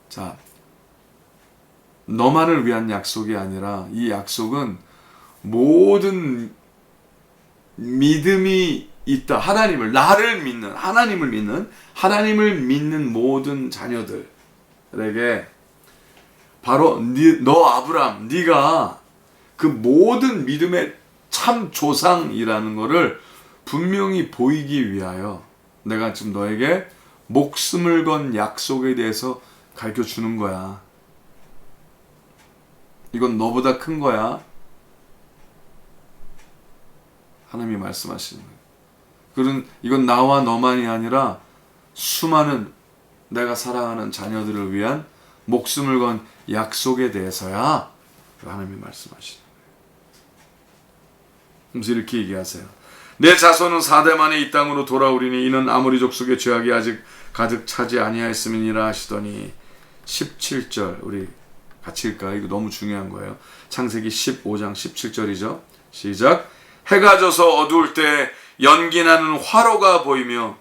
자, 너만을 위한 약속이 아니라 이 약속은 모든 믿음이 있다. 나를 믿는, 하나님을 믿는 모든 자녀들에게 바로 너 아브라함, 네가 그 모든 믿음의 참 조상이라는 것을 분명히 보이기 위하여 내가 지금 너에게 목숨을 건 약속에 대해서 가르쳐 주는 거야. 이건 너보다 큰 거야. 하나님이 말씀하시는 거예요. 이건 나와 너만이 아니라 수많은 내가 사랑하는 자녀들을 위한 목숨을 건 약속에 대해서야. 하나님이 말씀하시는 거예요. 그래서 이렇게 얘기하세요. 내 자손은 4대 만에 이 땅으로 돌아오리니 이는 아모리 족속의 죄악이 아직 가득 차지 아니하였음이니라 하시더니 17절 우리 같이 읽을까요? 이거 너무 중요한 거예요. 창세기 15장 17절이죠. 시작. 해가 져서 어두울 때 연기나는 화로가 보이며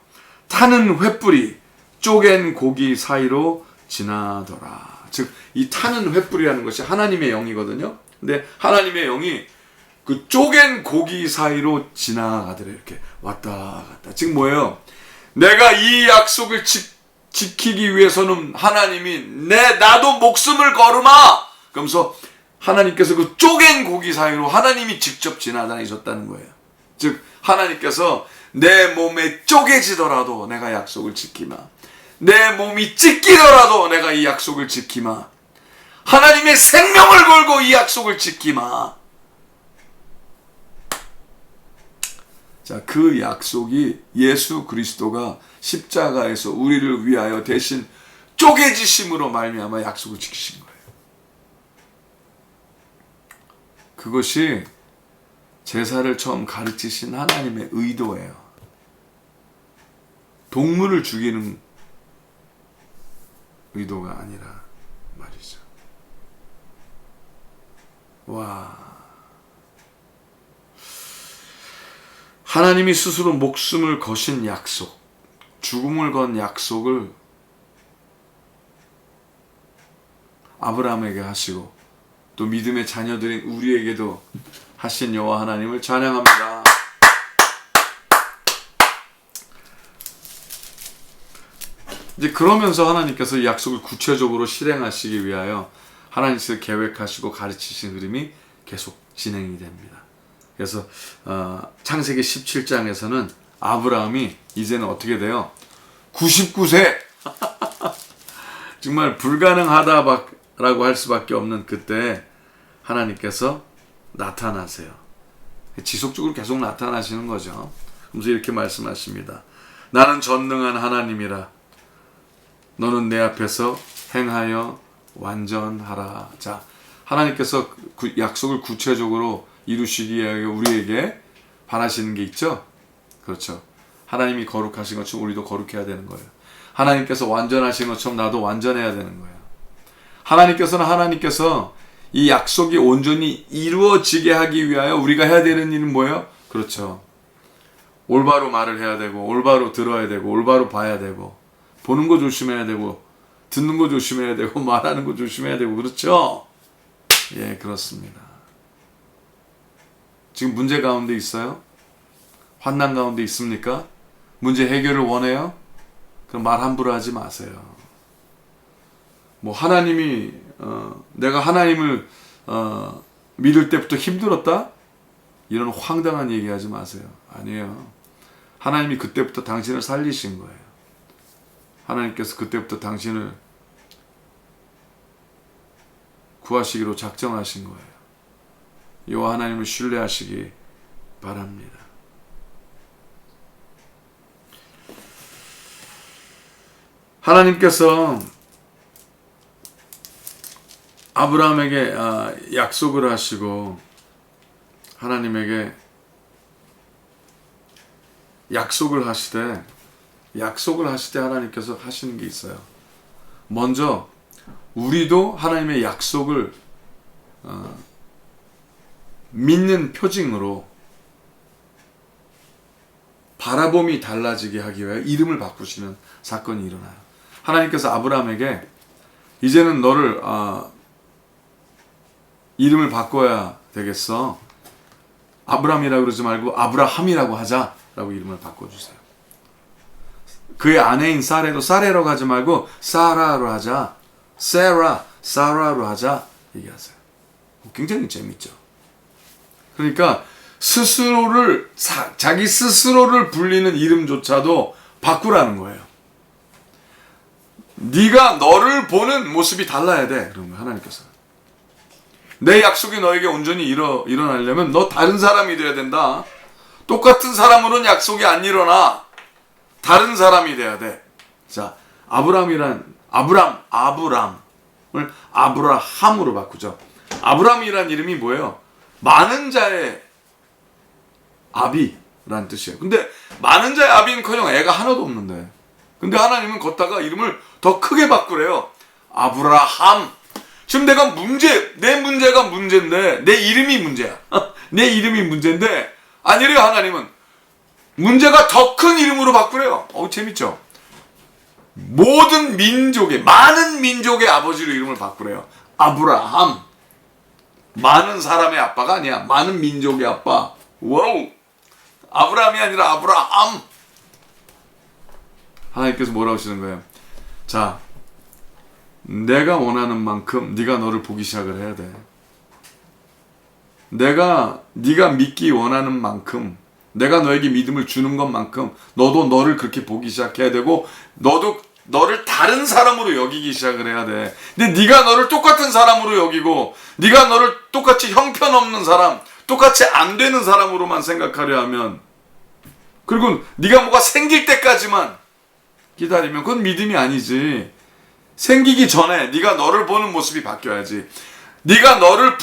타는 횃불이 쪼갠 고기 사이로 지나더라. 즉 이 타는 횃불이라는 것이 하나님의 영이거든요. 근데 하나님의 영이 그 쪼갠 고기 사이로 지나가더래. 이렇게 왔다 갔다. 즉 뭐예요? 내가 이 약속을 지키기 위해서는 하나님이 나도 목숨을 걸으마. 그러면서 하나님께서 그 쪼갠 고기 사이로 하나님이 직접 지나다니셨다는 거예요. 즉 하나님께서 내 몸에 쪼개지더라도 내가 약속을 지키마. 내 몸이 찢기더라도 내가 이 약속을 지키마. 하나님의 생명을 걸고 이 약속을 지키마. 자, 그 약속이 예수 그리스도가 십자가에서 우리를 위하여 대신 쪼개지심으로 말미암아 약속을 지키신 거예요. 그것이 제사를 처음 가르치신 하나님의 의도예요. 동물을 죽이는 의도가 아니라 말이죠. 와, 하나님이 스스로 목숨을 거신 약속, 죽음을 건 약속을 아브라함에게 하시고 또 믿음의 자녀들인 우리에게도 하신 여호와 하나님을 찬양합니다. 이제 그러면서 하나님께서 이 약속을 구체적으로 실행하시기 위하여 하나님께서 계획하시고 가르치신 흐름이 계속 진행이 됩니다. 그래서 창세기 17장에서는 아브라함이 이제는 어떻게 돼요? 99세! 정말 불가능하다라고 할 수밖에 없는 그때 하나님께서 나타나세요. 지속적으로 계속 나타나시는 거죠. 그래서 이렇게 말씀하십니다. 나는 전능한 하나님이라. 너는 내 앞에서 행하여 완전하라. 자, 하나님께서 그 약속을 구체적으로 이루시기 위해 우리에게 바라시는 게 있죠? 그렇죠. 하나님이 거룩하신 것처럼 우리도 거룩해야 되는 거예요. 하나님께서 완전하신 것처럼 나도 완전해야 되는 거예요. 하나님께서 이 약속이 온전히 이루어지게 하기 위하여 우리가 해야 되는 일은 뭐예요? 그렇죠. 올바로 말을 해야 되고, 올바로 들어야 되고, 올바로 봐야 되고, 보는 거 조심해야 되고, 듣는 거 조심해야 되고, 말하는 거 조심해야 되고, 그렇죠? 예, 그렇습니다. 지금 문제 가운데 있어요? 환난 가운데 있습니까? 문제 해결을 원해요? 그럼 말 함부로 하지 마세요. 뭐 하나님이 내가 하나님을 믿을 때부터 힘들었다? 이런 황당한 얘기하지 마세요. 아니에요. 하나님이 그때부터 당신을 살리신 거예요. 하나님께서 그때부터 당신을 구하시기로 작정하신 거예요. 여호와 하나님을 신뢰하시기 바랍니다. 하나님께서 아브라함에게 약속을 하시고 하나님에게 약속을 하시되 하나님께서 하시는 게 있어요. 먼저 우리도 하나님의 약속을 믿는 표징으로 바라봄이 달라지게 하기 위해 이름을 바꾸시는 사건이 일어나요. 하나님께서 아브라함에게 이제는 너를 이름을 바꿔야 되겠어. 아브라함이라고 그러지 말고 아브라함이라고 하자라고 이름을 바꿔주세요. 그의 아내인 사레도 사레라고 하지 말고 사라로 하자. 사라로 하자 얘기하세요. 굉장히 재밌죠. 그러니까 자기 스스로를 불리는 이름조차도 바꾸라는 거예요. 네가 너를 보는 모습이 달라야 돼. 그런 거예요, 하나님께서. 내 약속이 너에게 온전히 일어나려면 너 다른 사람이 돼야 된다. 똑같은 사람으로는 약속이 안 일어나. 다른 사람이 돼야 돼. 자, 아브람을 아브라함으로 바꾸죠. 아브람이란 이름이 뭐예요? 많은 자의 아비라는 뜻이에요. 근데 많은 자의 아비는커녕 애가 하나도 없는데. 근데 하나님은 걷다가 이름을 더 크게 바꾸래요. 아브라함. 지금 내 문제가 문제인데, 내 이름이 문제야. 내 이름이 문제인데, 아니래요, 하나님은. 문제가 더 큰 이름으로 바꾸래요. 재밌죠? 많은 민족의 아버지로 이름을 바꾸래요. 아브라함. 많은 사람의 아빠가 아니야. 많은 민족의 아빠. 와우. 아브라함이 아니라 아브라함. 하나님께서 뭐라고 하시는 거예요? 자, 내가 원하는 만큼 네가 너를 보기 시작을 해야 돼. 네가 믿기 원하는 만큼, 내가 너에게 믿음을 주는 것만큼 너도 너를 그렇게 보기 시작해야 되고, 너도 너를 다른 사람으로 여기기 시작을 해야 돼. 근데 네가 너를 똑같은 사람으로 여기고, 네가 너를 똑같이 형편없는 사람, 똑같이 안 되는 사람으로만 생각하려 하면, 그리고 네가 뭐가 생길 때까지만 기다리면 그건 믿음이 아니지. 생기기 전에 네가 너를 보는 모습이 바뀌어야지. 네가 너를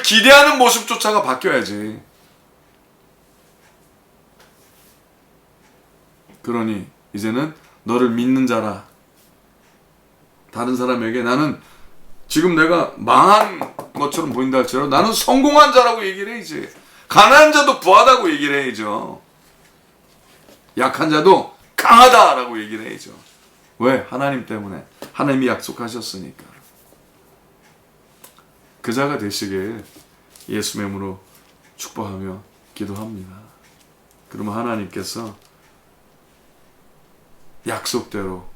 기대하는 모습조차가 바뀌어야지. 그러니 이제는 너를 믿는 자라. 다른 사람에게 나는 지금 내가 망한 것처럼 보인다 할지라도 나는 성공한 자라고 얘기를 해야지. 가난한 자도 부하다고 얘기를 해야죠. 약한 자도 강하다라고 얘기를 해야죠. 왜? 하나님 때문에. 하나님이 약속하셨으니까. 그 자가 되시길 예수 이름으로 축복하며 기도합니다. 그러면 하나님께서 약속대로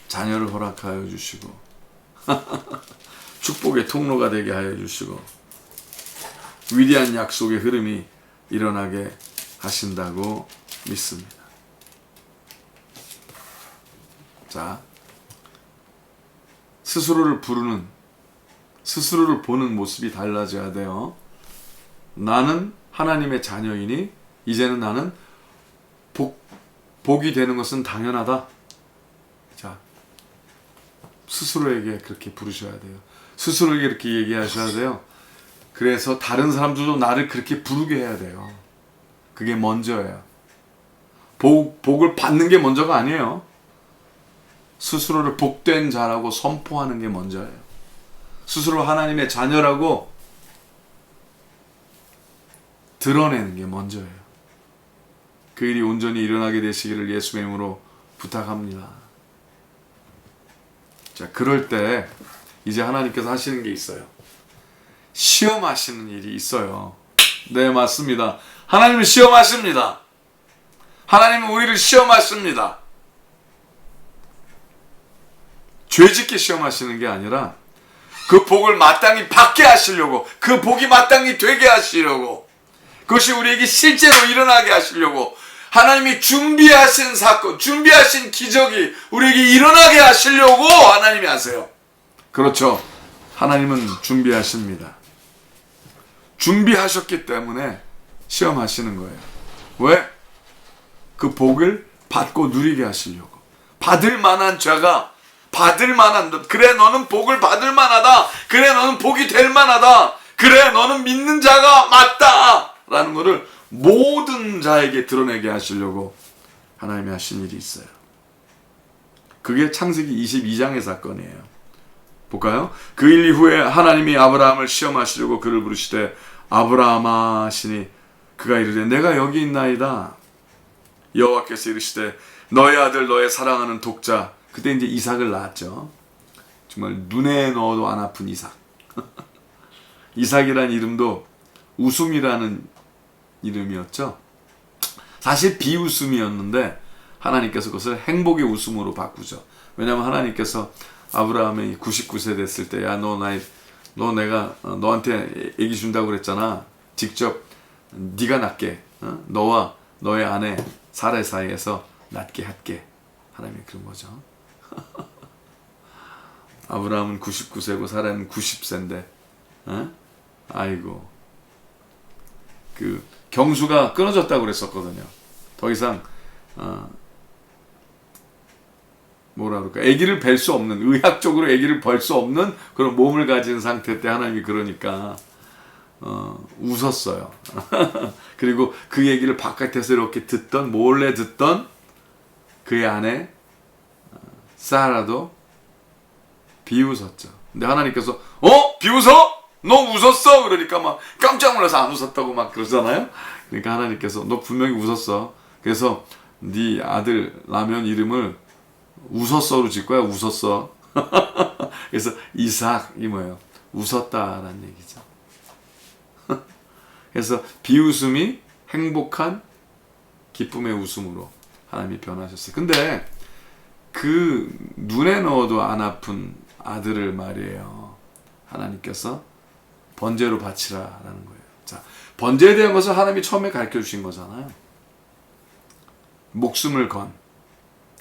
자녀를 허락하여 주시고 축복의 통로가 되게 하여 주시고 위대한 약속의 흐름이 일어나게 하신다고 믿습니다. 자, 스스로를 부르는, 스스로를 보는 모습이 달라져야 돼요. 나는 하나님의 자녀이니 이제는 나는 복이 되는 것은 당연하다. 자, 스스로에게 그렇게 부르셔야 돼요. 스스로에게 그렇게 얘기하셔야 돼요. 그래서 다른 사람들도 나를 그렇게 부르게 해야 돼요. 그게 먼저예요. 복을 받는 게 먼저가 아니에요. 스스로를 복된 자라고 선포하는 게 먼저예요. 스스로 하나님의 자녀라고 드러내는 게 먼저예요. 그 일이 온전히 일어나게 되시기를 예수의 이름으로 부탁합니다. 자, 그럴 때 이제 하나님께서 하시는 게 있어요. 시험하시는 일이 있어요. 네, 맞습니다. 하나님은 시험하십니다. 하나님은 우리를 시험하십니다. 죄짓게 시험하시는 게 아니라 그 복을 마땅히 받게 하시려고, 그 복이 마땅히 되게 하시려고, 그것이 우리에게 실제로 일어나게 하시려고 하나님이 준비하신 사건, 준비하신 기적이 우리에게 일어나게 하시려고 하나님이 하세요. 그렇죠. 하나님은 준비하십니다. 준비하셨기 때문에 시험하시는 거예요. 왜? 그 복을 받고 누리게 하시려고. 받을 만한 자가 받을 만한, 그래 너는 복을 받을 만하다. 그래 너는 복이 될 만하다. 그래 너는 믿는 자가 맞다. 라는 것을 모든 자에게 드러내게 하시려고 하나님이 하신 일이 있어요. 그게 창세기 22장의 사건이에요. 볼까요? 그 일 이후에 하나님이 아브라함을 시험하시려고 그를 부르시되 아브라함아 하시니 그가 이르되 내가 여기 있나이다. 여호와께서 이르시되 너의 아들 너의 사랑하는 독자, 그때 이제 이삭을 낳았죠. 정말 눈에 넣어도 안 아픈 이삭. 이삭이란 이름도 웃음이라는 이름이었죠. 사실 비웃음이었는데 하나님께서 그것을 행복의 웃음으로 바꾸죠. 왜냐하면 하나님께서 아브라함이 99세 됐을 때, 야, 너 내가 너한테 애기 준다고 그랬잖아. 직접 네가 낳게, 너와 너의 아내 사라 사이에서 낳게 할게. 하나님이 그런 거죠. 아브라함은 99세고 사라는 90세인데, 아이고, 그 경수가 끊어졌다고 그랬었거든요. 더 이상 뭐라 그럴까, 아기를 뵐 수 없는, 의학적으로 아기를 뵐 수 없는 그런 몸을 가진 상태 때 하나님이 그러니까 웃었어요. 그리고 그 얘기를 바깥에서 이렇게 듣던, 몰래 듣던 그의 아내 사라도 비웃었죠. 근데 하나님께서 비웃어? 너 웃었어? 그러니까 막 깜짝 놀라서 안 웃었다고 막 그러잖아요. 그러니까 하나님께서 너 분명히 웃었어. 그래서 네 아들 라면 이름을 웃었어로 짓 거야. 웃었어. 그래서 이삭이 뭐예요? 웃었다라는 얘기죠. 그래서 비웃음이 행복한 기쁨의 웃음으로 하나님이 변하셨어요. 근데 그 눈에 넣어도 안 아픈 아들을 말이에요, 하나님께서 번제로 바치라라는 거예요. 자, 번제에 대한 것을 하나님이 처음에 가르쳐 주신 거잖아요. 목숨을 건.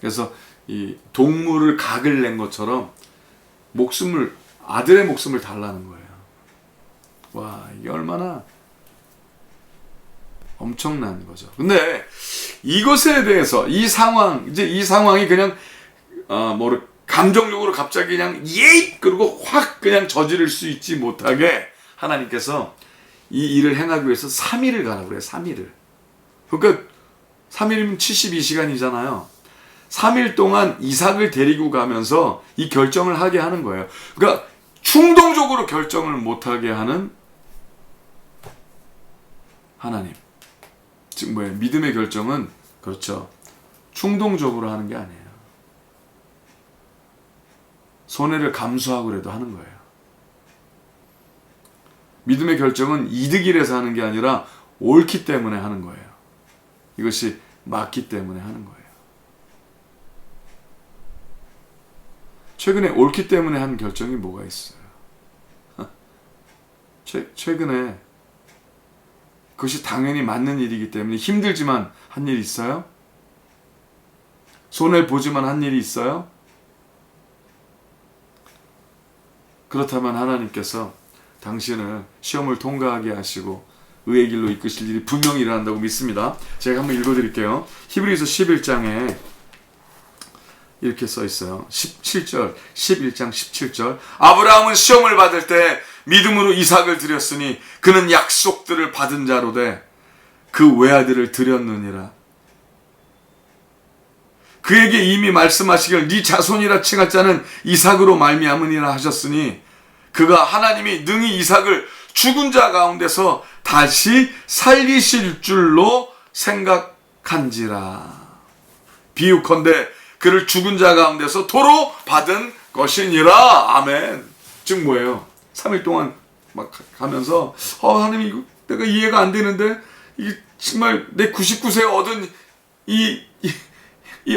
그래서 이 동물을 각을 낸 것처럼 아들의 목숨을 달라는 거예요. 와, 이게 얼마나 엄청난 거죠. 근데 이것에 대해서 이 상황이 그냥 감정적으로 갑자기 그냥 그리고 확 그냥 저지를 수 있지 못하게 하나님께서 이 일을 행하기 위해서 3일을 가라고 그래요. 3일을. 그러니까 3일이면 72시간이잖아요. 3일 동안 이삭을 데리고 가면서 이 결정을 하게 하는 거예요. 그러니까 충동적으로 결정을 못하게 하는 하나님. 즉 뭐예요? 믿음의 결정은 그렇죠, 충동적으로 하는 게 아니에요. 손해를 감수하고라도 하는 거예요. 믿음의 결정은 이득이라서 하는 게 아니라 옳기 때문에 하는 거예요. 이것이 맞기 때문에 하는 거예요. 최근에 옳기 때문에 한 결정이 뭐가 있어요? 최근에 그것이 당연히 맞는 일이기 때문에 힘들지만 한 일 있어요? 손해보지만 한 일이 있어요? 그렇다면 하나님께서 당신을 시험을 통과하게 하시고 의의 길로 이끄실 일이 분명히 일어난다고 믿습니다. 제가 한번 읽어드릴게요. 히브리서 11장에 이렇게 써 있어요. 17절, 11장 17절. 아브라함은 시험을 받을 때 믿음으로 이삭을 드렸으니 그는 약속들을 받은 자로 돼 그 외아들을 드렸느니라. 그에게 이미 말씀하시길 네 자손이라 칭할 자는 이삭으로 말미암으니라 하셨으니 그가 하나님이 능히 이삭을 죽은 자 가운데서 다시 살리실 줄로 생각한지라. 비유컨대 그를 죽은 자 가운데서 도로 받은 것이니라. 아멘. 즉 뭐예요? 3일 동안 막 가면서 하나님 이거 내가 이해가 안 되는데 이 정말 내 99세에 얻은 이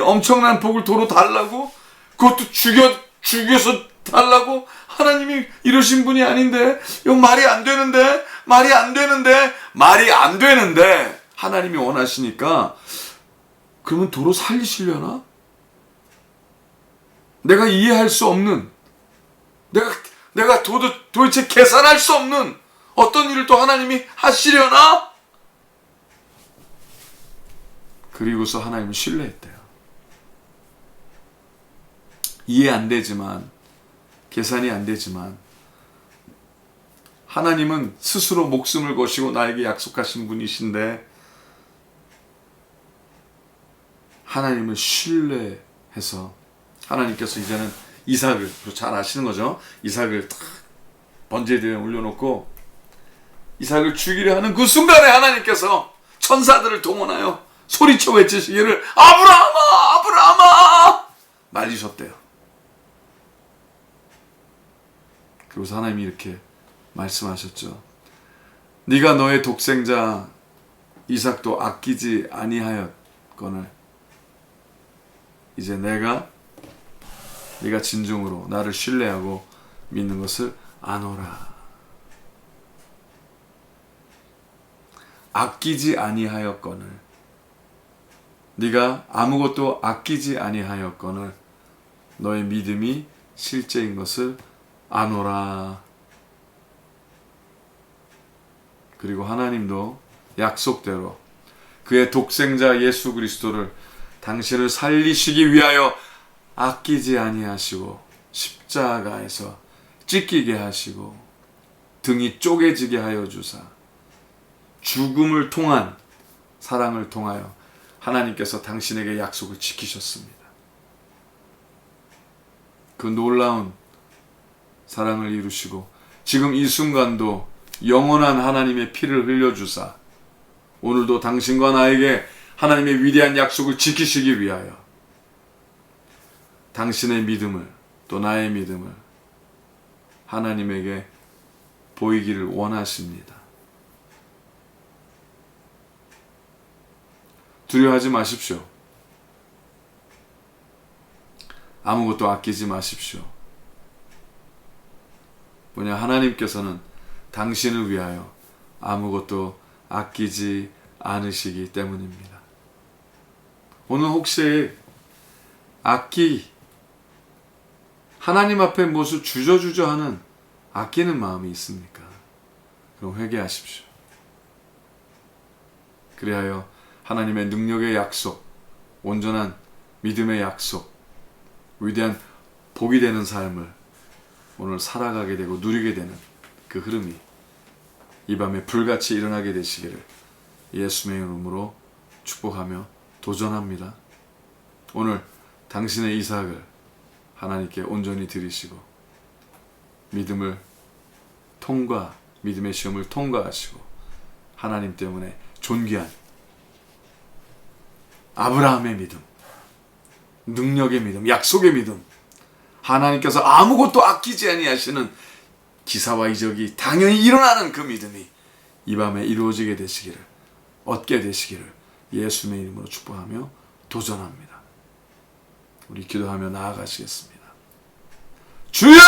엄청난 복을 도로 달라고? 그것도 죽여서 달라고? 하나님이 이러신 분이 아닌데 이거 말이 안 되는데 하나님이 원하시니까 그러면 도로 살리시려나? 내가 이해할 수 없는 내가 도대체 계산할 수 없는 어떤 일을 또 하나님이 하시려나? 그리고서 하나님을 신뢰했대요. 이해 안 되지만 계산이 안 되지만 하나님은 스스로 목숨을 거시고 나에게 약속하신 분이신데 하나님을 신뢰해서 하나님께서 이제는 이삭을 잘 아시는 거죠. 이삭을 탁 번제대에 올려놓고 이삭을 죽이려 하는 그 순간에 하나님께서 천사들을 동원하여 소리쳐 외치시기를 아브라함아 아브라함아 말리셨대요. 그래서 하나님이 이렇게 말씀하셨죠. 네가 너의 독생자 이삭도 아끼지 아니하였거늘 이제 네가 진정으로 나를 신뢰하고 믿는 것을 아노라. 아끼지 아니하였거늘 네가 아무것도 아끼지 아니하였거늘 너의 믿음이 실제인 것을 아노라. 그리고 하나님도 약속대로 그의 독생자 예수 그리스도를 당신을 살리시기 위하여 아끼지 아니하시고 십자가에서 찢기게 하시고 등이 쪼개지게 하여 주사 죽음을 통한 사랑을 통하여 하나님께서 당신에게 약속을 지키셨습니다. 그 놀라운 사랑을 이루시고 지금 이 순간도 영원한 하나님의 피를 흘려주사 오늘도 당신과 나에게 하나님의 위대한 약속을 지키시기 위하여 당신의 믿음을 또 나의 믿음을 하나님에게 보이기를 원하십니다. 두려워하지 마십시오. 아무것도 아끼지 마십시오. 뭐냐, 하나님께서는 당신을 위하여 아무것도 아끼지 않으시기 때문입니다. 오늘 혹시 하나님 앞에 무엇을 주저주저하는 아끼는 마음이 있습니까? 그럼 회개하십시오. 그리하여 하나님의 능력의 약속, 온전한 믿음의 약속, 위대한 복이 되는 삶을 오늘 살아가게 되고 누리게 되는 그 흐름이 이 밤에 불같이 일어나게 되시기를 예수님의 이름으로 축복하며 도전합니다. 오늘 당신의 이삭을 하나님께 온전히 드리시고 믿음의 시험을 통과하시고 하나님 때문에 존귀한 아브라함의 믿음, 능력의 믿음, 약속의 믿음, 하나님께서 아무것도 아끼지 아니하시는 기사와 이적이 당연히 일어나는 그 믿음이 이 밤에 이루어지게 되시기를, 얻게 되시기를 예수님의 이름으로 축복하며 도전합니다. 우리 기도하며 나아가시겠습니다. 주여!